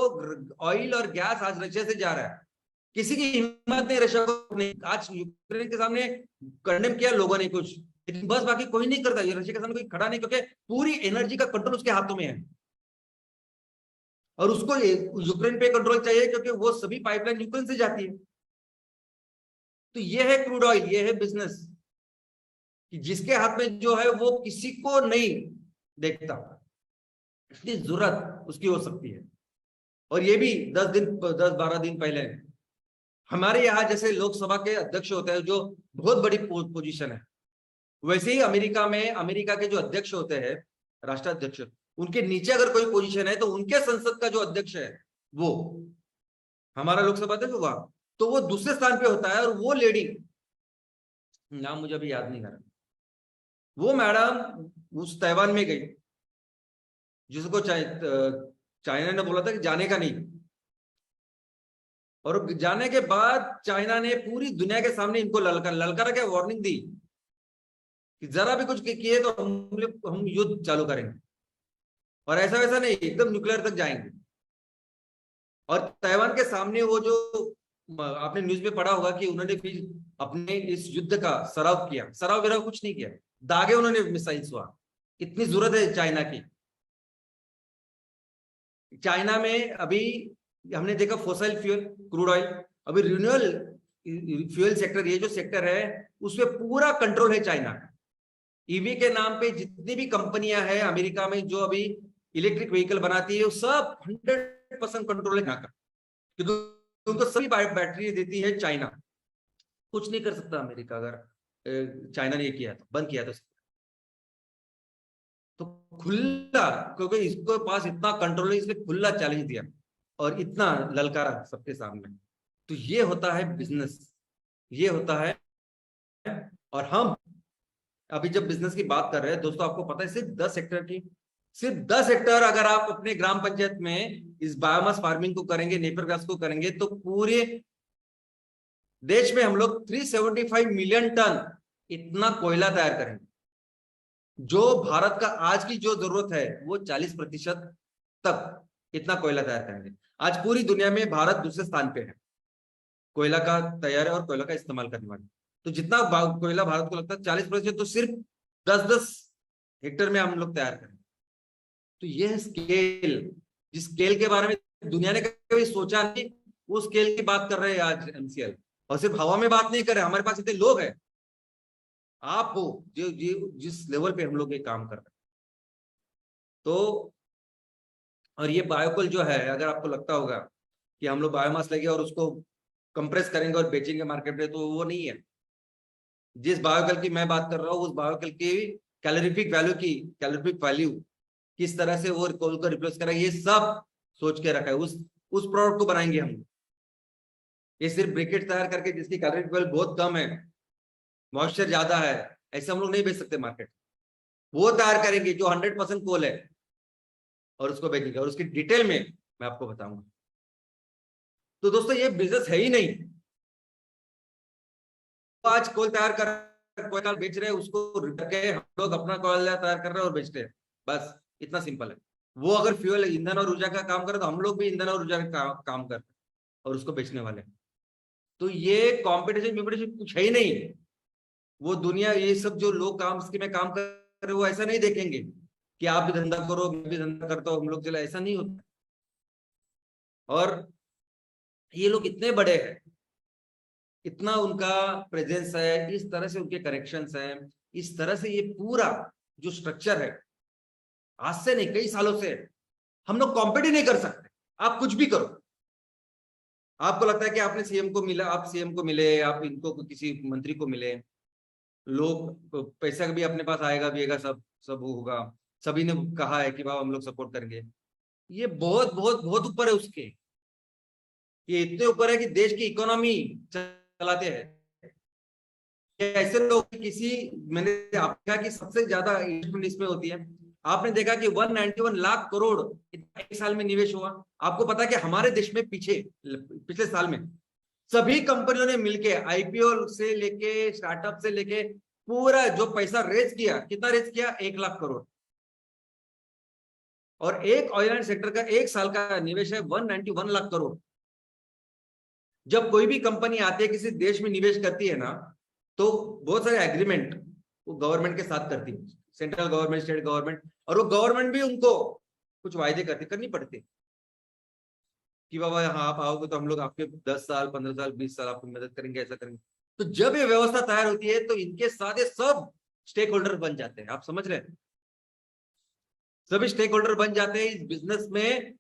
ऑयल और गैस आज रशिया से जा रहा है। किसी की हिम्मत नहीं रशिया को नहीं, आज यूक्रेन के सामने कंडेम किया लोगों ने कुछ, लेकिन बस बाकी कोई नहीं करता, ये रशिया के सामने कोई खड़ा नहीं, क्योंकि पूरी एनर्जी का कंट्रोल उसके हाथों में है। और उसको यूक्रेन पे कंट्रोल चाहिए, क्योंकि वो सभी पाइपलाइन यूक्रेन से जाती है। तो ये है क्रूड ऑयल, ये है बिजनेस, कि जिसके हाथ में जो है वो किसी को नहीं देखता, इतनी जरूरत उसकी हो सकती है। और ये भी 10-12 दिन पहले हमारे यहाँ जैसे लोकसभा के अध्यक्ष होते हैं, जो बहुत बड़ी पोजीशन है, वैसे ही अमेरिका के जो अध्यक्ष होते हैं, राष्ट्राध्यक्ष, उनके नीचे अगर कोई पोजीशन है तो उनके संसद का जो अध्यक्ष है, वो हमारा लोकसभा अध्यक्ष हुआ, तो वो दूसरे स्थान पे होता है। और वो लेडी, नाम मुझे अभी याद नहीं आ रहा, वो मैडम उस ताइवान में गई, जिसको चाइना ने बोला था कि जाने का नहीं, और जाने के बाद चाइना ने पूरी दुनिया के सामने इनको ललकारा के वार्निंग दी कि जरा भी कुछ किए तो हम युद्ध चालू करेंगे, और ऐसा वैसा नहीं, एकदम न्यूक्लियर तक जाएंगे। और ताइवान के सामने वो जो आपने न्यूज में पढ़ा होगा कि उन्होंने भी अपने इस युद्ध का सराव किया, सराव विराव कुछ नहीं किया, दागे उन्होंने मिसाइल्स हुआ। इतनी जरूरत है चाइना की। चाइना में अभी हमने देखा फॉसिल फ्यूल, क्रूड ऑयल, अभी रिन्यूएबल फ्यूल सेक्टर, ये जो सेक्टर है उसमें पूरा कंट्रोल है चाइना का। ईवी के नाम पे जितनी भी कंपनियां हैं अमेरिका में जो अभी इलेक्ट्रिक व्हीकल बनाती है, वो सब 100% कंट्रोल है यहाँ का, क्योंकि उनको सभी बैटरी देती है चाइना। कुछ नहीं कर सकता अमेरिका अगर चाइना ने ये किया तो, बंद किया तो खुला, क्योंकि इसको पास इतना कंट्रोल है, इसलिए खुला चैलेंज दिया और इतना ललकारा सबके सामने। तो ये होता है बिजनेस, ये होता है। और हम अभी जब बिजनेस की बात कर रहे हैं दोस्तों, आपको पता है सिर्फ 10 हेक्टेयर की, सिर्फ 10 हेक्टेयर अगर आप अपने ग्राम पंचायत में इस बायोमास फार्मिंग को करेंगे, नेपियर ग्रास को करेंगे, तो पूरे देश में हम लोग 375 मिलियन टन इतना कोयला तैयार करेंगे। जो भारत का आज की जो जरूरत है वो 40% तक इतना कोयला तैयार करेंगे। आज पूरी दुनिया में भारत दूसरे स्थान पे है कोयला का तैयार है और कोयला का इस्तेमाल करने वाले। तो जितना कोयला भारत को लगता है 40%, तो सिर्फ 10-10 हेक्टेयर में हम लोग तैयार करें। तो यह स्केल, जिस स्केल के बारे में दुनिया ने कभी सोचा नहीं, वो स्केल की बात कर रहे हैं आज एमसीएल। और सिर्फ हवा में बात नहीं कर रहे, हमारे पास इतने लोग हैं, आप हो जो जिस लेवल पे हम लोग ये काम कर रहे हैं। तो और ये बायोकोल जो है, अगर आपको लगता होगा कि हम लोग बायोमास लेंगे और उसको कंप्रेस करेंगे और बेचेंगे मार्केट में, तो वो नहीं है। जिस बायोकोल की मैं बात कर रहा हूँ, उस बायोकोल की कैलोरीफिक वैल्यू किस तरह से वो कोल को रिप्लेस करेगा, ये सब सोच के रखा है। उस प्रोडक्ट को बनाएंगे हम। ये सिर्फ ब्रिकेट तैयार करके जिसकी कैलोरीफिक वैल्यू बहुत कम है, मॉइस्चर ज्यादा है, ऐसे हम लोग नहीं बेच सकते मार्केट। वो तैयार करेंगे जो 100% कोल है और उसको बेचेंगे, और उसकी डिटेल में मैं आपको बताऊंगा। तो दोस्तों ये बिजनेस है ही नहीं। आज कोल तैयार कर कोयला बेच रहे हैं, उसको के हम लोग अपना कोयला तैयार कर रहे हैं और बेच रहे हैं, बस इतना सिंपल है। वो अगर फ्यूल, ईंधन और ऊर्जा का काम करे, तो हम लोग भी ईंधन और ऊर्जा का काम करते हैं और उसको बेचने वाले। तो ये कंपटीशन कुछ है ही नहीं। वो दुनिया, ये सब जो लोग काम में काम कर रहे, वो ऐसा नहीं देखेंगे कि आप भी धंधा करो, मैं भी धंधा करता हूँ, हम लोग चले, ऐसा नहीं होता। और ये लोग इतने बड़े हैं, इतना उनका प्रेजेंस है, इस तरह से उनके कनेक्शंस हैं, इस तरह से ये पूरा जो स्ट्रक्चर है, आज से नहीं कई सालों से हम लोग कॉम्पीट ही नहीं कर सकते। आप कुछ भी करो, आपको लगता है कि आपने सीएम को मिला, आप सीएम को मिले, आप इनको किसी मंत्री को मिले, लोग पैसा भी अपने पास आएगा भी, सब होगा, सभी ने कहा है कि बाबा हम लोग सपोर्ट करेंगे। ये बहुत बहुत बहुत ऊपर है उसके। ये इतने ऊपर है कि देश की इकोनॉमी चलाते हैं ऐसे लोग। मैंने आपका कि सबसे ज्यादा इन्वेस्टमेंट इसमें होती है। आपने देखा कि 191 लाख करोड़ एक साल में निवेश हुआ। आपको पता है कि हमारे देश में पिछले साल में सभी कंपनियों ने मिलके आईपीओ से लेके स्टार्टअप से लेके पूरा जो पैसा रेज किया, कितना रेज किया? 1 लाख करोड़। और एक ऑयल एंड सेक्टर का एक साल का निवेश है 191 लाख करोड़। जब कोई भी कंपनी आती है, किसी देश में निवेश करती है ना, तो बहुत सारे एग्रीमेंट वो गवर्नमेंट के साथ करती है, सेंट्रल गवर्नमेंट, स्टेट गवर्नमेंट, और वो गवर्नमेंट भी उनको कुछ वायदे करनी पड़ते कि बाबा यहाँ आप आओगे तो हम लोग आपके 10 साल 15 साल 20 साल आपकी मदद करेंगे, ऐसा करेंगे। तो जब ये व्यवस्था तैयार होती है तो इनके साथ ये सब स्टेक होल्डर बन जाते हैं। आप समझ रहे हैं? सभी स्टेक होल्डर बन जाते हैं, इस बिजनेस में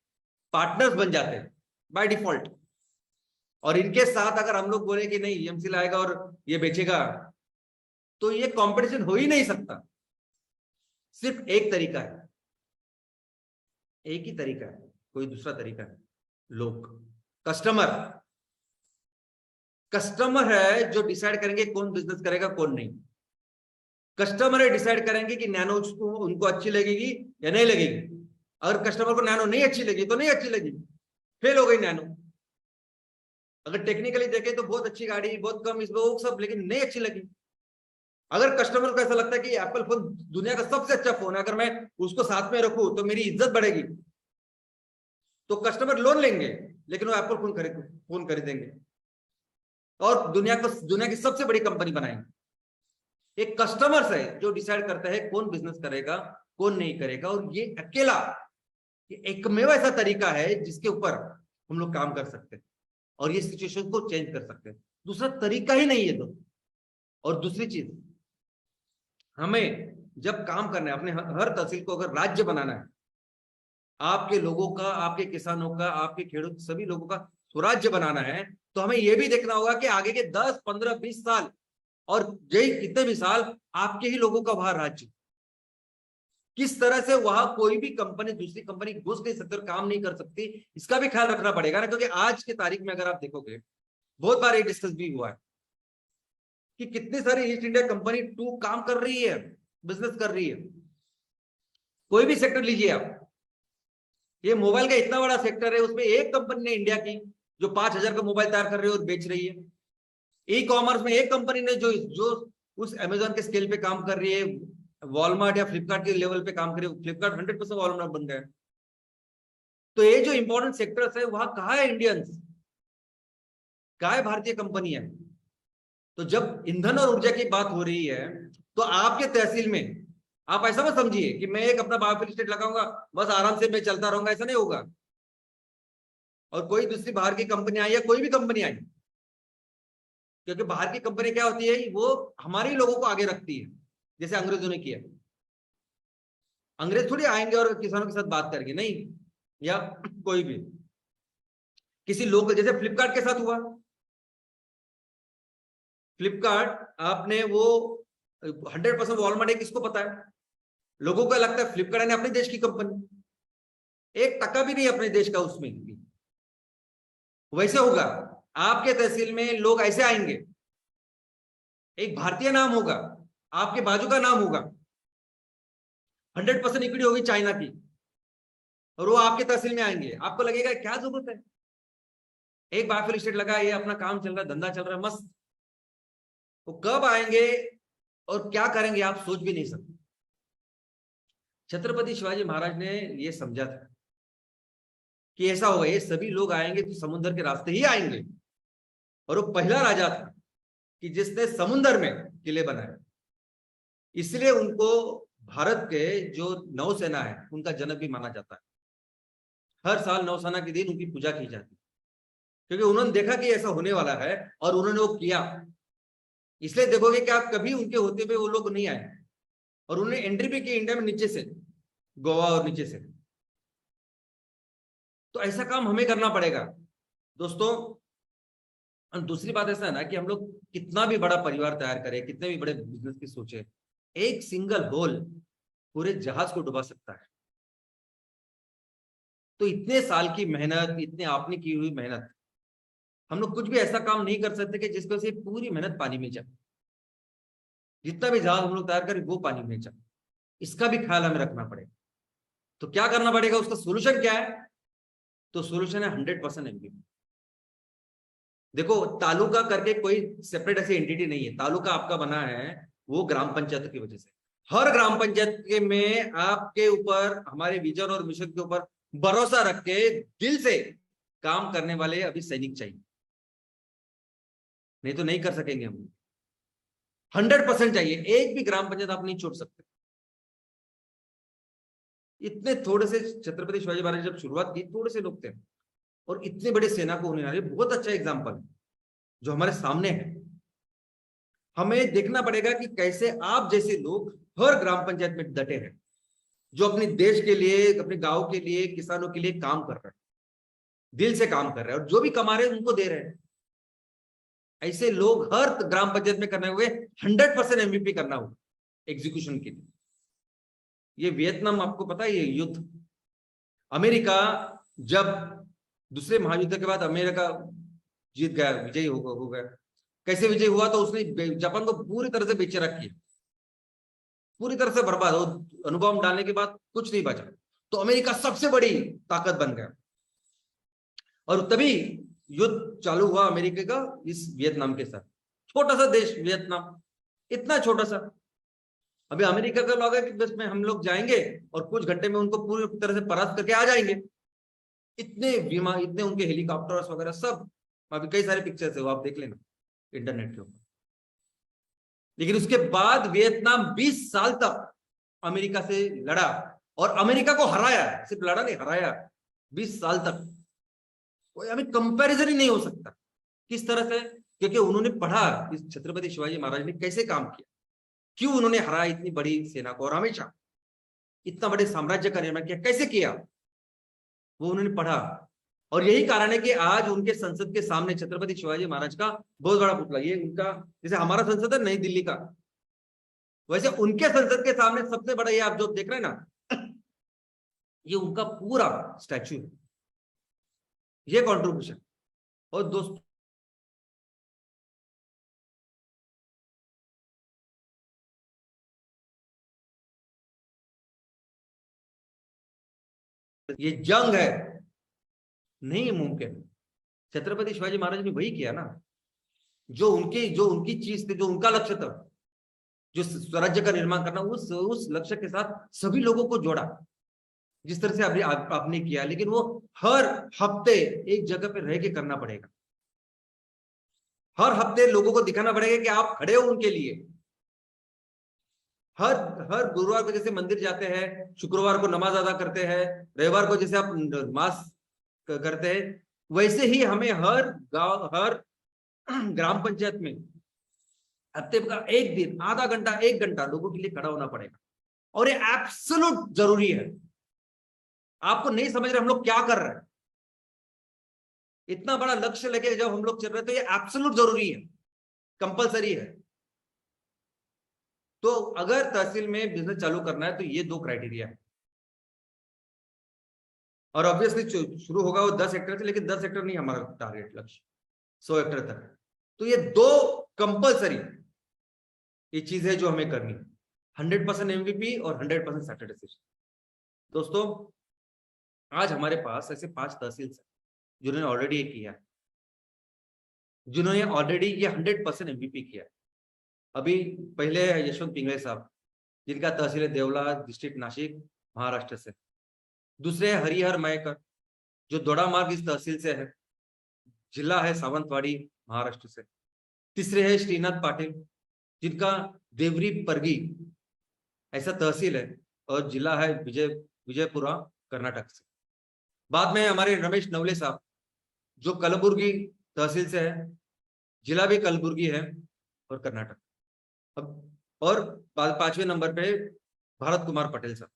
पार्टनर्स बन जाते हैं बाय डिफॉल्ट। और इनके साथ अगर हम लोग बोले कि नहीं एमसीएल आएगा और ये बेचेगा, तो ये कंपटीशन हो ही नहीं सकता। सिर्फ एक तरीका है, एक ही तरीका है, कोई दूसरा तरीका है। लोग, कस्टमर है जो डिसाइड करेंगे कौन बिजनेस करेगा कौन नहीं। कस्टमर डिसाइड करेंगे कि नैनो उनको अच्छी लगेगी या नहीं लगेगी। अगर कस्टमर को नैनो नहीं अच्छी लगी तो नहीं अच्छी लगी, फेल हो गई नैनो। अगर टेक्निकली देखें तो बहुत अच्छी गाड़ी, बहुत कम इसमें वो सब, लेकिन नहीं अच्छी लगी। अगर कस्टमर को ऐसा लगता है कि एप्पल फोन दुनिया का सबसे अच्छा फोन है, अगर मैं उसको साथ में रखूं तो मेरी इज्जत बढ़ेगी, तो कस्टमर लोन लेंगे लेकिन वो एप्पल फोन खरीदेंगे और दुनिया की सबसे बड़ी कंपनी बनाएंगे। एक कस्टमर है जो डिसाइड करता है कौन बिजनेस करेगा कौन नहीं करेगा। और ये अकेला कि एकमेव ऐसा तरीका है जिसके ऊपर हम लोग काम कर सकते हैं और ये सिचुएशन को चेंज कर सकते हैं। दूसरा तरीका ही नहीं है तो। और दूसरी चीज, हमें जब काम करना है, अपने हर तहसील को अगर राज्य बनाना है, आपके लोगों का, आपके किसानों का, आपके खेडूत सभी लोगों का स्वराज्य बनाना है, तो हमें यह भी देखना होगा कि आगे के 10, 15, 20 साल और यही कितने भी साल आपके ही लोगों का वहां राज्य, किस तरह से वहां कोई भी कंपनी दूसरी कंपनी घुस नहीं सकती और काम नहीं कर सकती, इसका भी ख्याल रखना पड़ेगा ना। क्योंकि आज की तारीख में अगर आप देखोगे, बहुत बार ये डिस्कस भी हुआ है कि कितनी सारी ईस्ट इंडिया कंपनी 2 काम कर रही है, बिजनेस कर रही है। कोई भी सेक्टर लीजिए आप, ये मोबाइल का इतना बड़ा सेक्टर है, उसमें एक कंपनी ने इंडिया की जो 5,000 का मोबाइल तैयार कर रही है और बेच रही है। ई कॉमर्स में एक कंपनी ने जो उस अमेजोन के स्केल पे काम कर रही है, वॉलमार्ट या फ्लिपकार्ट के लेवल पे काम कर रही है। फ्लिपकार्ट 100% वॉलमार्ट बन गया है। तो ये जो इंपॉर्टेंट सेक्टर्स है, वहां कहाँ है इंडियंस, कहाँ है भारतीय कंपनी है। तो जब ईंधन और ऊर्जा की बात हो रही है, तो आपके तहसील में आप ऐसा मत समझिए कि मैं एक अपना बायोफ्यूल स्टेट लगाऊंगा, बस आराम से मैं चलता रहूंगा, ऐसा नहीं होगा। और कोई दूसरी बाहर की कंपनी आई या कोई भी कंपनी आई, क्योंकि बाहर की कंपनी क्या होती है, वो हमारे ही लोगों को आगे रखती है, जैसे अंग्रेजों ने किया। अंग्रेज थोड़ी आएंगे और किसानों के साथ बात करेंगे, नहीं, या कोई भी किसी लोग, जैसे फ्लिपकार्ट के साथ हुआ। फ्लिपकार्ट आपने वो 100% वॉलमार्ट है, किसको पता है? लोगों को लगता है फ्लिपकार्ट ने अपने देश की कंपनी, 1% भी नहीं अपने देश का उसमें भी। वैसे होगा आपके तहसील में, लोग ऐसे आएंगे, एक भारतीय नाम होगा, आपके बाजू का नाम होगा, 100% इक्विटी होगी चाइना की, और वो आपके तहसील में आएंगे। आपको लगेगा क्या जरूरत है, एक बायोफ्यूल स्टेट लगा, ये अपना काम चल रहा है, धंधा चल रहा है, मस्त। वो कब आएंगे और क्या करेंगे आप सोच भी नहीं सकते। छत्रपति शिवाजी महाराज ने ये समझा था कि ऐसा होगा, ये सभी लोग आएंगे तो समुद्र के रास्ते ही आएंगे। और वो पहला राजा था कि जिसने समुद्र में किले बनाए। इसलिए उनको भारत के जो नौसेना है उनका जनक भी माना जाता है। हर साल नौसेना के दिन उनकी पूजा की जाती है, क्योंकि उन्होंने देखा कि ऐसा होने वाला है और उन्होंने वो किया। इसलिए देखोगे कि आप कभी उनके होते हुए वो लोग नहीं आए, और उन्होंने एंट्री भी की इंडिया में नीचे से, गोवा और नीचे से। तो ऐसा काम हमें करना पड़ेगा दोस्तों। और दूसरी बात ऐसा है ना कि हम लोग कितना भी बड़ा परिवार तैयार करें, कितने भी बड़े बिजनेस की सोचे, एक सिंगल होल पूरे जहाज को डुबा सकता है। तो इतने साल की मेहनत, इतने आपने की हुई मेहनत, हम लोग कुछ भी ऐसा काम नहीं कर सकते कि जिसकी वजह से पूरी मेहनत पानी में जाए। जितना भी जहाज हम लोग तैयार करें वो पानी में जाए, इसका भी ख्याल हमें रखना पड़ेगा। तो क्या करना पड़ेगा, उसका सोल्यूशन क्या है? तो सोल्यूशन है 100% एमबीपी। देखो, तालुका करके कोई सेपरेट ऐसी एंटिटी नहीं है। तालुका आपका बना है वो ग्राम पंचायत की वजह से। हर ग्राम पंचायत के में आपके ऊपर, हमारे विजन और मिशन के ऊपर भरोसा रख के दिल से काम करने वाले अभी सैनिक चाहिए, नहीं तो नहीं कर सकेंगे हम। 100% चाहिए, एक भी ग्राम पंचायत आप नहीं छोड़ सकते। इतने थोड़े से छत्रपति शिवाजी महाराज जब शुरुआत की, थोड़े से लोग थे, और इतने बड़े सेना को होने वाले, बहुत अच्छा एग्जाम्पल जो हमारे सामने है। हमें देखना पड़ेगा कि कैसे आप जैसे लोग हर ग्राम पंचायत में डटे हैं, जो अपने देश के लिए, अपने गांव के लिए, किसानों के लिए काम कर रहे हैं, दिल से काम कर रहे हैं, और जो भी कमा रहे हैं उनको दे रहे हैं। ऐसे लोग हर ग्राम पंचायत में करने हुए 100% एमवीपी करना होगा एग्जीक्यूशन के लिए। ये वियतनाम, आपको पता है, ये युद्ध, अमेरिका जब दूसरे महायुद्ध के बाद अमेरिका जीत गया, विजयी हो गया। कैसे विजय हुआ? तो उसने जापान को पूरी तरह से बेचे रख किया, पूरी तरह से बर्बाद हो, अणुबॉम्ब डालने के बाद कुछ नहीं बचा। तो अमेरिका सबसे बड़ी ताकत बन गया, और तभी युद्ध चालू हुआ अमेरिका का इस वियतनाम के साथ। छोटा सा देश वियतनाम, इतना छोटा सा। अभी अमेरिका का लगा कि बस में हम लोग जाएंगे और कुछ घंटे में उनको पूरी तरह से परास्त करके आ जाएंगे। इतने विमान, इतने उनके हेलीकॉप्टर्स वगैरह सब, अभी कई सारे पिक्चर्स है वो आप देख लेना इंटरनेट के ऊपर। लेकिन उसके बाद वियतनाम 20 साल तक अमेरिका से लड़ा, और अमेरिका को हराया, सिर्फ लड़ा नहीं, हराया 20 साल तक। कोई हमें कंपैरिजन ही नहीं हो सकता। किस तरह से? क्योंकि उन्होंने पढ़ा इस छत्रपति शिवाजी महाराज ने कैसे काम किया, क्यों उन्होंने हराया इतनी बड़ी सेना को, और हमेशा इतना बड़े साम्राज्य का निर्माण किया, कैसे किया, वो उन्होंने पढ़ा। और यही कारण है कि आज उनके संसद के सामने छत्रपति शिवाजी महाराज का बहुत बड़ा पुतला, ये उनका, जैसे हमारा संसद है नई दिल्ली का, वैसे उनके संसद के सामने सबसे बड़ा ये आप जो देख रहे हैं ना, ये उनका पूरा स्टैच्यू है, ये कंट्रीब्यूशन। और दोस्तों ये जंग है, नहीं मुमकिन। छत्रपति शिवाजी महाराज ने वही किया ना, जो उनकी चीज थी, जो उनका लक्ष्य था, जो स्वराज्य का निर्माण करना, उस लक्ष्य के साथ सभी लोगों को जोड़ा, जिस तरह से अभी आपने किया। लेकिन वो हर हफ्ते एक जगह पे रह के करना पड़ेगा, हर हफ्ते लोगों को दिखाना पड़ेगा कि आप खड़े हो उनके लिए। हर गुरुवार को जैसे मंदिर जाते हैं, शुक्रवार को नमाज अदा करते हैं, रविवार को जैसे आप मास करते हैं, वैसे ही हमें हर गांव, हर ग्राम पंचायत में हफ्ते का एक दिन, आधा घंटा, 1 घंटा लोगों के लिए खड़ा होना पड़ेगा। और ये एब्सोल्यूट जरूरी है। आपको नहीं समझ रहे हम लोग क्या कर रहे हैं, इतना बड़ा लक्ष्य लेके जब हम लोग चल रहे हैं, तो ये एब्सोल्यूट जरूरी है, कंपलसरी है। तो अगर तहसील में बिजनेस चालू करना है तो ये 2 क्राइटेरिया है। और ऑब्वियसली शुरू होगा वो 10 हेक्टेयर से, लेकिन 10 हेक्टेयर नहीं हमारा टारगेट, लक्ष्य 100 हेक्टेयर तक है। तो ये 2 कंपलसरी ये चीज है जो हमें करनी है, 100% MVP और 100% सैटरडे सेशन। दोस्तों आज हमारे पास ऐसे 5 तहसील है जिन्होंने ऑलरेडी ये किया, जिन्होंने ऑलरेडी ये 100% MVP किया। अभी पहले यशवंत पिंगले साहब, जिनका तहसील है देवला, डिस्ट्रिक्ट नासिक, महाराष्ट्र से। दूसरे हरिहर मयकर, जो दोड़ा मार्ग इस तहसील से है, जिला है सावंतवाड़ी, महाराष्ट्र से। तीसरे है श्रीनाथ पाटिल, जिनका देवरी परगी ऐसा तहसील है, और जिला है विजयपुरा, कर्नाटक से। बाद में हमारे रमेश नवले साहब, जो कलबुर्गी तहसील से है, जिला भी कलबुर्गी है, और कर्नाटक। अब और 5वें नंबर पे भारत कुमार पटेल साहब,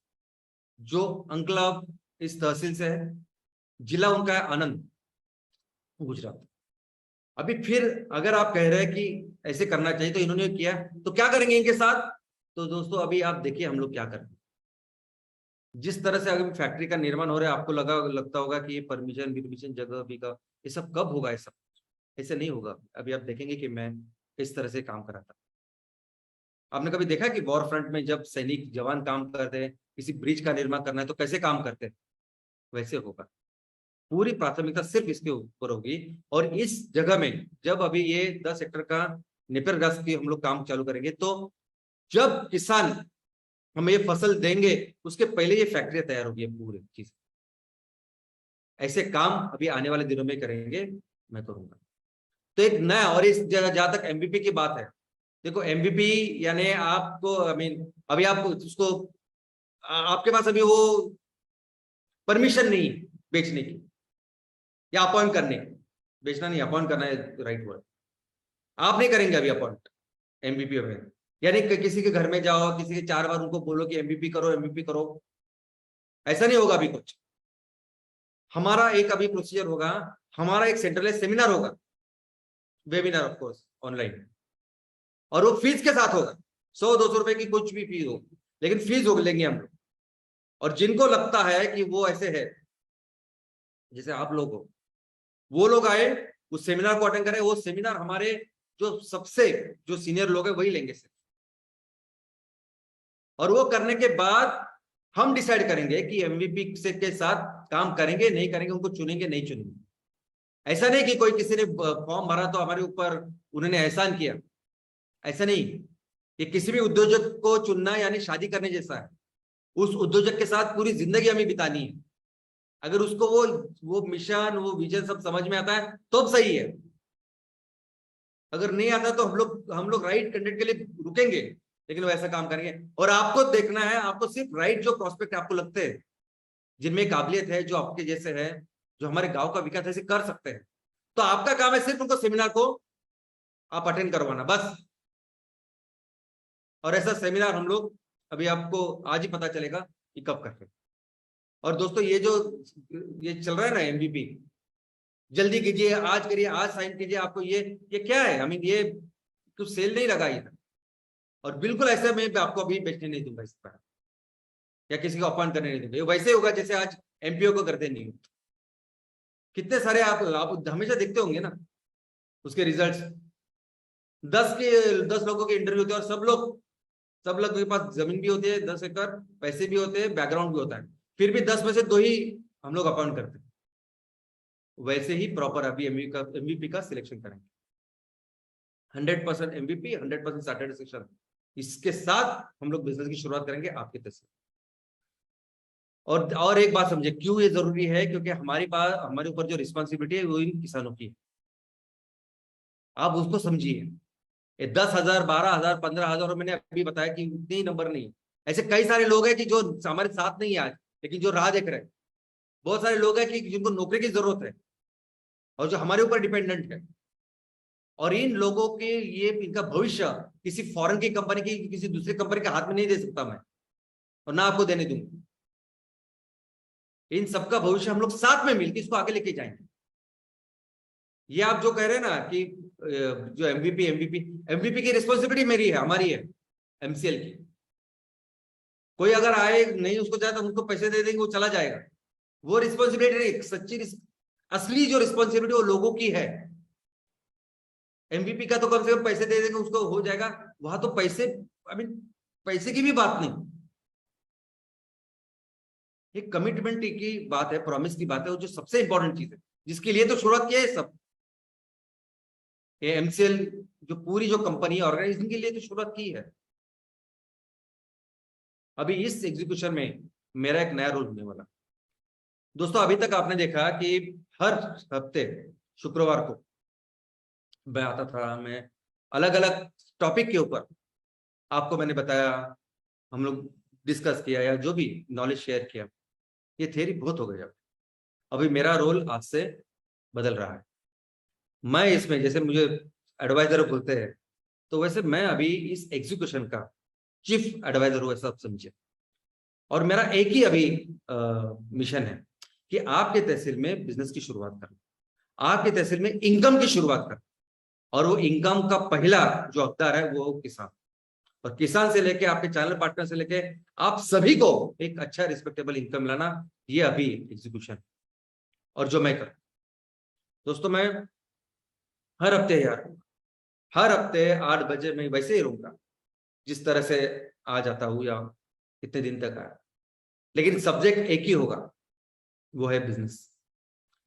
जो अंकलाव इस तहसील से है, जिला उनका है आनंद, गुजरात। अभी फिर अगर आप कह रहे हैं कि ऐसे करना चाहिए तो इन्होंने किया, तो क्या करेंगे इनके साथ? तो दोस्तों अभी आप देखिए हम लोग क्या करें। जिस तरह से अगर फैक्ट्री का निर्माण हो रहा है, आपको लगता होगा कि ये परमिशन जगह भी का ये सब कब होगा, ये सब ऐसे नहीं होगा। अभी आप देखेंगे कि मैं इस तरह से काम कराता। आपने कभी देखा कि वॉर फ्रंट में जब सैनिक जवान काम करते हैं, किसी ब्रिज का निर्माण करना है तो कैसे काम करते हैं, वैसे होगा। पूरी प्राथमिकता सिर्फ इसके ऊपर होगी। और इस जगह में जब अभी ये 10 हेक्टेयर का नेपियर ग्रास की हम लोग काम चालू करेंगे, तो जब किसान हमें ये फसल देंगे उसके पहले ये फैक्ट्री तैयार होगी, पूरी चीज। ऐसे काम अभी आने वाले दिनों में करेंगे, मैं करूंगा। तो एक नया, और इस जहां तक MVP की बात है, देखो MVP यानी आपको अभी आपको उसको आपके पास अभी वो परमिशन नहीं है बेचने की या अपॉइंट करने की। बेचना नहीं, अपॉइंट करना है राइट वर्ड। आप नहीं करेंगे अभी अपॉइंट MVP में, यानी किसी के घर में जाओ, किसी के 4 बार उनको बोलो कि MVP करो, MVP करो, ऐसा नहीं होगा अभी कुछ। हमारा एक अभी प्रोसीजर होगा, हमारा एक सेंट्रलाइज सेमिनार होगा, वेबिनार ऑफ कोर्स ऑनलाइन, और वो फीस के साथ होगा। 100-200 रुपए की कुछ भी फीस हो, लेकिन फीस हो लेंगे हम लोग। और जिनको लगता है कि वो ऐसे है जैसे आप लोग हो, वो लोग आए, उस सेमिनार को अटेंड करें। वो सेमिनार हमारे जो सबसे जो सीनियर लोग हैं वही लेंगे सिर्फ। और वो करने के बाद हम डिसाइड करेंगे कि MVP से के साथ काम करेंगे नहीं करेंगे, उनको चुनेंगे नहीं चुनेंगे। ऐसा नहीं कि कोई किसी ने फॉर्म भरा तो हमारे ऊपर उन्होंने एहसान किया, ऐसा नहीं। ये किसी भी उद्योजक को चुनना यानी शादी करने जैसा है। उस उद्योजक के साथ पूरी जिंदगी हमें बितानी है। अगर उसको वो मिशन, वो विजन सब समझ में आता है तो सही है, अगर नहीं आता तो हम लोग राइट कैंडिडेट के लिए रुकेंगे, लेकिन वो ऐसा काम करेंगे। और आपको देखना है, आपको सिर्फ राइट जो प्रोस्पेक्ट आपको लगते हैं, जिनमें काबिलियत है, जो आपके जैसे है, जो हमारे गांव का विकास ऐसे कर सकते हैं, तो आपका काम है सिर्फ उनको सेमिनार को आप अटेंड करवाना बस। और ऐसा सेमिनार हम लोग अभी आपको आज ही पता चलेगा कि कब कर रहे हैं। और दोस्तों ये जो ये चल रहा है ना एमवीपी, जल्दी कीजिए, आज करिए, आज साइन कीजिए, आपको ये क्या है? आई मीन ये कुछ सेल नहीं लगा इधर। और बिल्कुल ऐसा मैं आपको अभी बेचने नहीं दूंगा इस पर, या किसी को अपॉइंट करने नहीं दूंगा। ये वैसे होगा जैसे आज एमपीओ को करते नहीं। कितने सारे आप हमेशा देखते होंगे ना उसके रिजल्ट्स, 10 लोगों के इंटरव्यू होते हैं और सब लोग के पास जमीन भी होती है 10 एकड़, पैसे भी होते हैं, बैकग्राउंड भी होता है, फिर भी 10 में से 2 ही हम लोग अपॉइंट करते हैं। वैसे ही प्रॉपर अभी एमवीपी का सिलेक्शन करेंगे, 100% एमवीपी, 100% सैटरडे सेक्शन। इसके साथ हम लोग बिजनेस की शुरुआत करेंगे आपके तहसील। और एक बात समझे क्यों ये जरूरी है, क्योंकि हमारे ऊपर जो रिस्पॉन्सिबिलिटी है वो इन किसानों की है। आप उसको समझिए। 10,000, 12,000, 15,000, और मैंने अभी बताया कि उतने ही नंबर नहीं है। ऐसे कई सारे लोग हैं कि जो हमारे साथ नहीं है आज, लेकिन जो राह देख रहे हैं। बहुत सारे लोग हैं कि जिनको नौकरी की जरूरत है और जो हमारे ऊपर डिपेंडेंट है। और इन लोगों के ये इनका भविष्य किसी फॉरेन की कंपनी की, किसी दूसरी कंपनी के हाथ में नहीं दे सकता मैं, और ना आपको देने दूंगा। इन सबका भविष्य हम लोग साथ में मिलकर इसको आगे लेके जाएंगे। ये आप जो कह रहे हैं ना कि जो एमवीपी की रिस्पॉन्सिबिलिटी मेरी है, हमारी है, एमसीएल की। कोई अगर आए नहीं उसको चाहे तो उनको पैसे दे देंगे, वो चला जाएगा। वो रिस्पॉन्सिबिलिटी नहीं, सच्ची असली जो रिस्पॉन्सिबिलिटी वो लोगों की है। एमवीपी का तो कम से कम पैसे दे देंगे उसको हो जाएगा, वहां तो पैसे, आई मीन पैसे की भी बात नहीं, ये कमिटमेंट की बात है, प्रॉमिस की बात है, वो जो सबसे इंपॉर्टेंट चीज है, जिसके लिए तो शुरुआत किया है सब। ये एमसीएल जो पूरी जो कंपनी ऑर्गेनाइजेशन के लिए तो शुरुआत की है। अभी इस एग्जीक्यूशन में मेरा एक नया रोल होने वाला। दोस्तों अभी तक आपने देखा कि हर हफ्ते शुक्रवार को मैं आता था, मैं अलग अलग टॉपिक के ऊपर आपको मैंने बताया, हम लोग डिस्कस किया या जो भी नॉलेज शेयर किया। ये थ्योरी बहुत हो गया। अभी मेरा रोल आज से बदल रहा है। मैं इसमें, जैसे मुझे एडवाइजर बोलते हैं, तो वैसे मैं अभी इस एग्जीक्यूशन का चीफ एडवाइजर हूं, ऐसा आप समझिए। और मेरा एक ही अभी मिशन है कि आपके तहसील में बिजनेस की शुरुआत करना, आपके तहसील में इनकम की शुरुआत करना। और वो इनकम का पहला जो हकदार है वो किसान। और किसान से लेके आपके चैनल पार्टनर से लेके आप सभी को एक अच्छा रिस्पेक्टेबल इनकम लाना, ये अभी एग्जीक्यूशन। और जो मैं कर दोस्तों, मैं हर हफ्ते हर हफ्ते 8 बजे मैं वैसे ही रहूंगा जिस तरह से आ जाता हूँ या कितने दिन तक आया, लेकिन सब्जेक्ट एक ही होगा, वो है बिजनेस।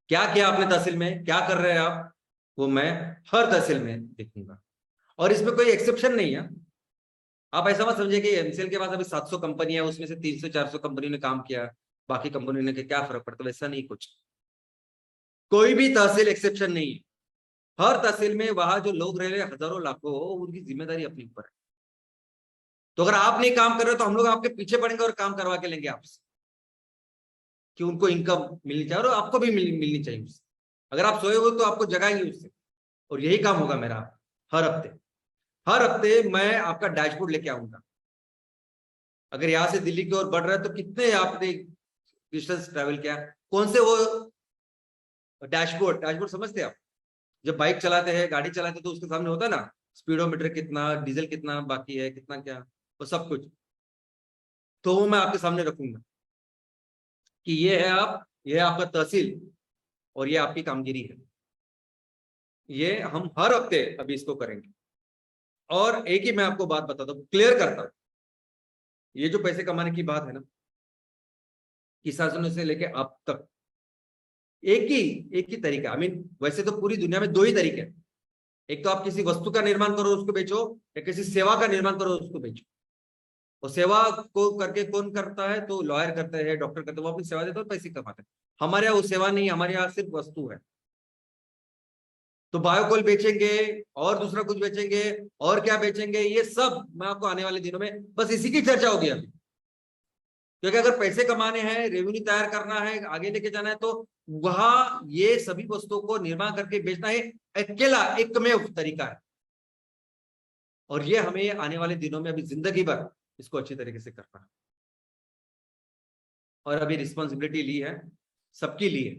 क्या किया आपने तहसील में, क्या कर रहे हैं आप, वो मैं हर तहसील में देखूंगा। और इसमें कोई एक्सेप्शन नहीं है। आप ऐसा मत समझिए कि एमसीएल के पास अभी 700 कंपनी है, उसमें से 300-400 कंपनी ने काम किया, बाकी कंपनी ने क्या फर्क पड़ता, वैसा नहीं कुछ। कोई भी तहसील एक्सेप्शन नहीं है। हर तहसील में वहां जो लोग रह रहे हजारों लाखों, उनकी जिम्मेदारी अपने ऊपर है। तो अगर आप नहीं काम कर रहे हो तो हम लोग आपके पीछे पड़ेंगे और काम करवा के लेंगे आपसे, कि उनको इनकम मिलनी चाहिए और आपको भी मिलनी चाहिए उससे। अगर आप सोए हो तो आपको जगाएंगे उससे। और यही काम होगा मेरा हर हफ्ते मैं आपका डैशबोर्ड लेके आऊंगा। अगर यहाँ से दिल्ली की ओर बढ़ रहा है तो कितने आपने डिस्टेंस ट्रेवल किया, कौन से वो डैशबोर्ड समझते हैं आप? जब बाइक चलाते हैं, गाड़ी चलाते हैं, तो उसके सामने होता है ना स्पीडोमीटर कितना, डीजल कितना बाकी है, कितना क्या, वो सब कुछ। तो वो मैं आपके सामने रखूंगा कि ये है आपका तहसील और ये आपकी कामगिरी है। ये हम हर हफ्ते अभी इसको करेंगे। और एक ही मैं आपको बात बताता हूँ, क्लियर करता हूँ, ये जो पैसे कमाने की बात है ना, किसानों से लेके आप तक एक ही तरीका। आई मीन वैसे तो पूरी दुनिया में 2 ही तरीके हैं। एक तो आप किसी वस्तु का निर्माण करो उसको बेचो, या किसी सेवा का निर्माण करो उसको बेचो। और सेवा को करके कौन करता है, तो लॉयर करते हैं, डॉक्टर करते हैं, वो अपनी सेवा देते हैं और पैसे कमाते हैं। हमारे यहाँ वो सेवा नहीं, हमारे यहाँ सिर्फ वस्तु है। तो बायोकोल बेचेंगे और दूसरा कुछ बेचेंगे और क्या बेचेंगे, ये सब मैं आपको आने वाले दिनों में बस इसी की चर्चा होगी अभी। क्योंकि अगर पैसे कमाने हैं, रेवेन्यू तैयार करना है, आगे लेके जाना है, तो वहां ये सभी वस्तुओं को निर्माण करके बेचना है अकेला एकमेव तरीका है। और ये हमें आने वाले दिनों में अभी जिंदगी भर इसको अच्छी तरीके से करना है। और अभी रिस्पॉन्सिबिलिटी ली है, सबकी ली है,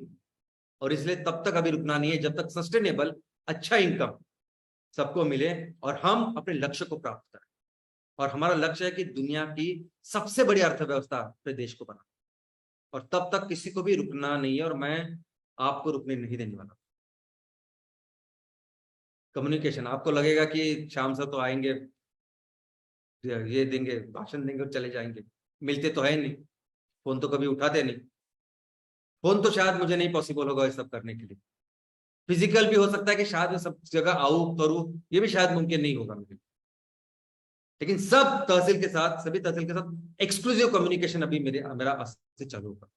और इसलिए तब तक अभी रुकना नहीं है जब तक सस्टेनेबल अच्छा इनकम सबको मिले और हम अपने लक्ष्य को प्राप्त करें। और हमारा लक्ष्य है कि दुनिया की सबसे बड़ी अर्थव्यवस्था अपने देश को बना, और तब तक किसी को भी रुकना नहीं है, और मैं आपको रुकने नहीं देने वाला। कम्युनिकेशन, आपको लगेगा कि शाम से तो आएंगे, ये देंगे, भाषण देंगे और चले जाएंगे, मिलते तो है नहीं, फोन तो कभी उठाते नहीं। फोन तो शायद मुझे नहीं पॉसिबल होगा ये सब करने के लिए, फिजिकल भी हो सकता है कि शायद मैं सब जगह आऊं करूं, ये भी शायद मुमकिन नहीं होगा मुझे। लेकिन सब तहसील के साथ, सभी तहसील के साथ एक्सक्लूसिव कम्युनिकेशन अभी मेरा आज से चालू होगा।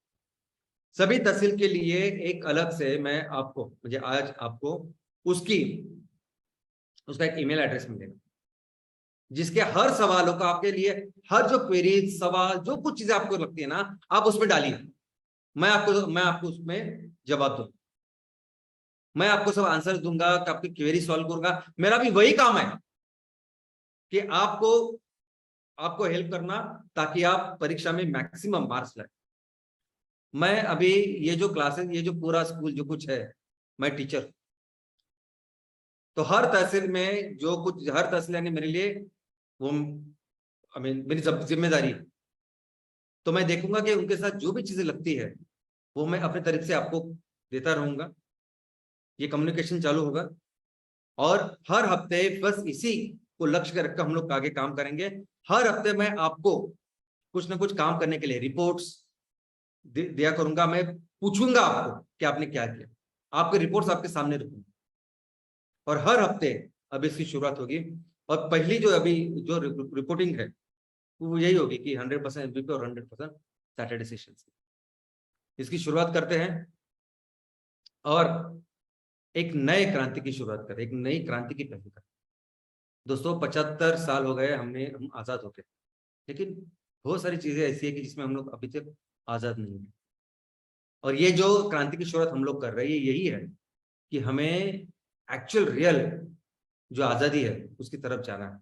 सभी तहसील के लिए एक अलग से मैं आपको, मुझे आज आपको उसका एक ईमेल एड्रेस मिलेगा, जिसके हर सवालों का आपके लिए, हर जो क्वेरी सवाल जो कुछ चीजें आपको लगती है ना, आप उसमें डालिए, मैं आपको उसमें जवाब दूंगा, मैं आपको सब आंसर दूंगा, आपकी क्वेरी सॉल्व करूंगा। मेरा भी वही काम है कि आपको हेल्प करना, ताकि आप परीक्षा में मैक्सिमम मार्क्स लाए। मैं अभी ये जो क्लासेस, ये जो पूरा स्कूल जो कुछ है, मैं टीचर, तो हर तहसील में जो कुछ, हर तहसील यानी मेरे लिए वो मेरी जिम्मेदारी है। तो मैं देखूंगा कि उनके साथ जो भी चीजें लगती है वो मैं अपने तरीके से आपको देता रहूंगा। ये कम्युनिकेशन चालू होगा, और हर हफ्ते बस इसी को लक्ष्य रखकर हम लोग आगे काम करेंगे। हर हफ्ते मैं आपको कुछ ना कुछ काम करने के लिए रिपोर्ट्स दिया करूंगा, मैं पूछूंगा आपको कि आपने क्या किया, आपके रिपोर्ट्स आपके सामने रखूंगा। और हर हफ्ते अब इसकी शुरुआत होगी, और पहली जो अभी जो रिपोर्टिंग है वो यही होगी कि 100% एमबीपी और 100% सैटरडे सेशन। इसकी शुरुआत करते हैं और एक नए क्रांति की शुरुआत करें, एक नई क्रांति की पहल करें। दोस्तों 75 साल हो गए हम आजाद होते, लेकिन बहुत सारी चीजें ऐसी है कि जिसमें हम लोग अभी तक आजाद नहीं हुए। और ये जो क्रांति की शुरुआत हम लोग कर रहे हैं, यही है कि हमें एक्चुअल रियल जो आजादी है उसकी तरफ जाना है,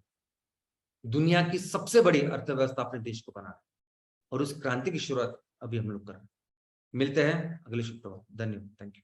दुनिया की सबसे बड़ी अर्थव्यवस्था अपने देश को बनाना है, और उस क्रांति की शुरुआत अभी हम लोग कर रहे हैं। मिलते हैं अगले शुक्रवार। धन्यवाद, थैंक यू।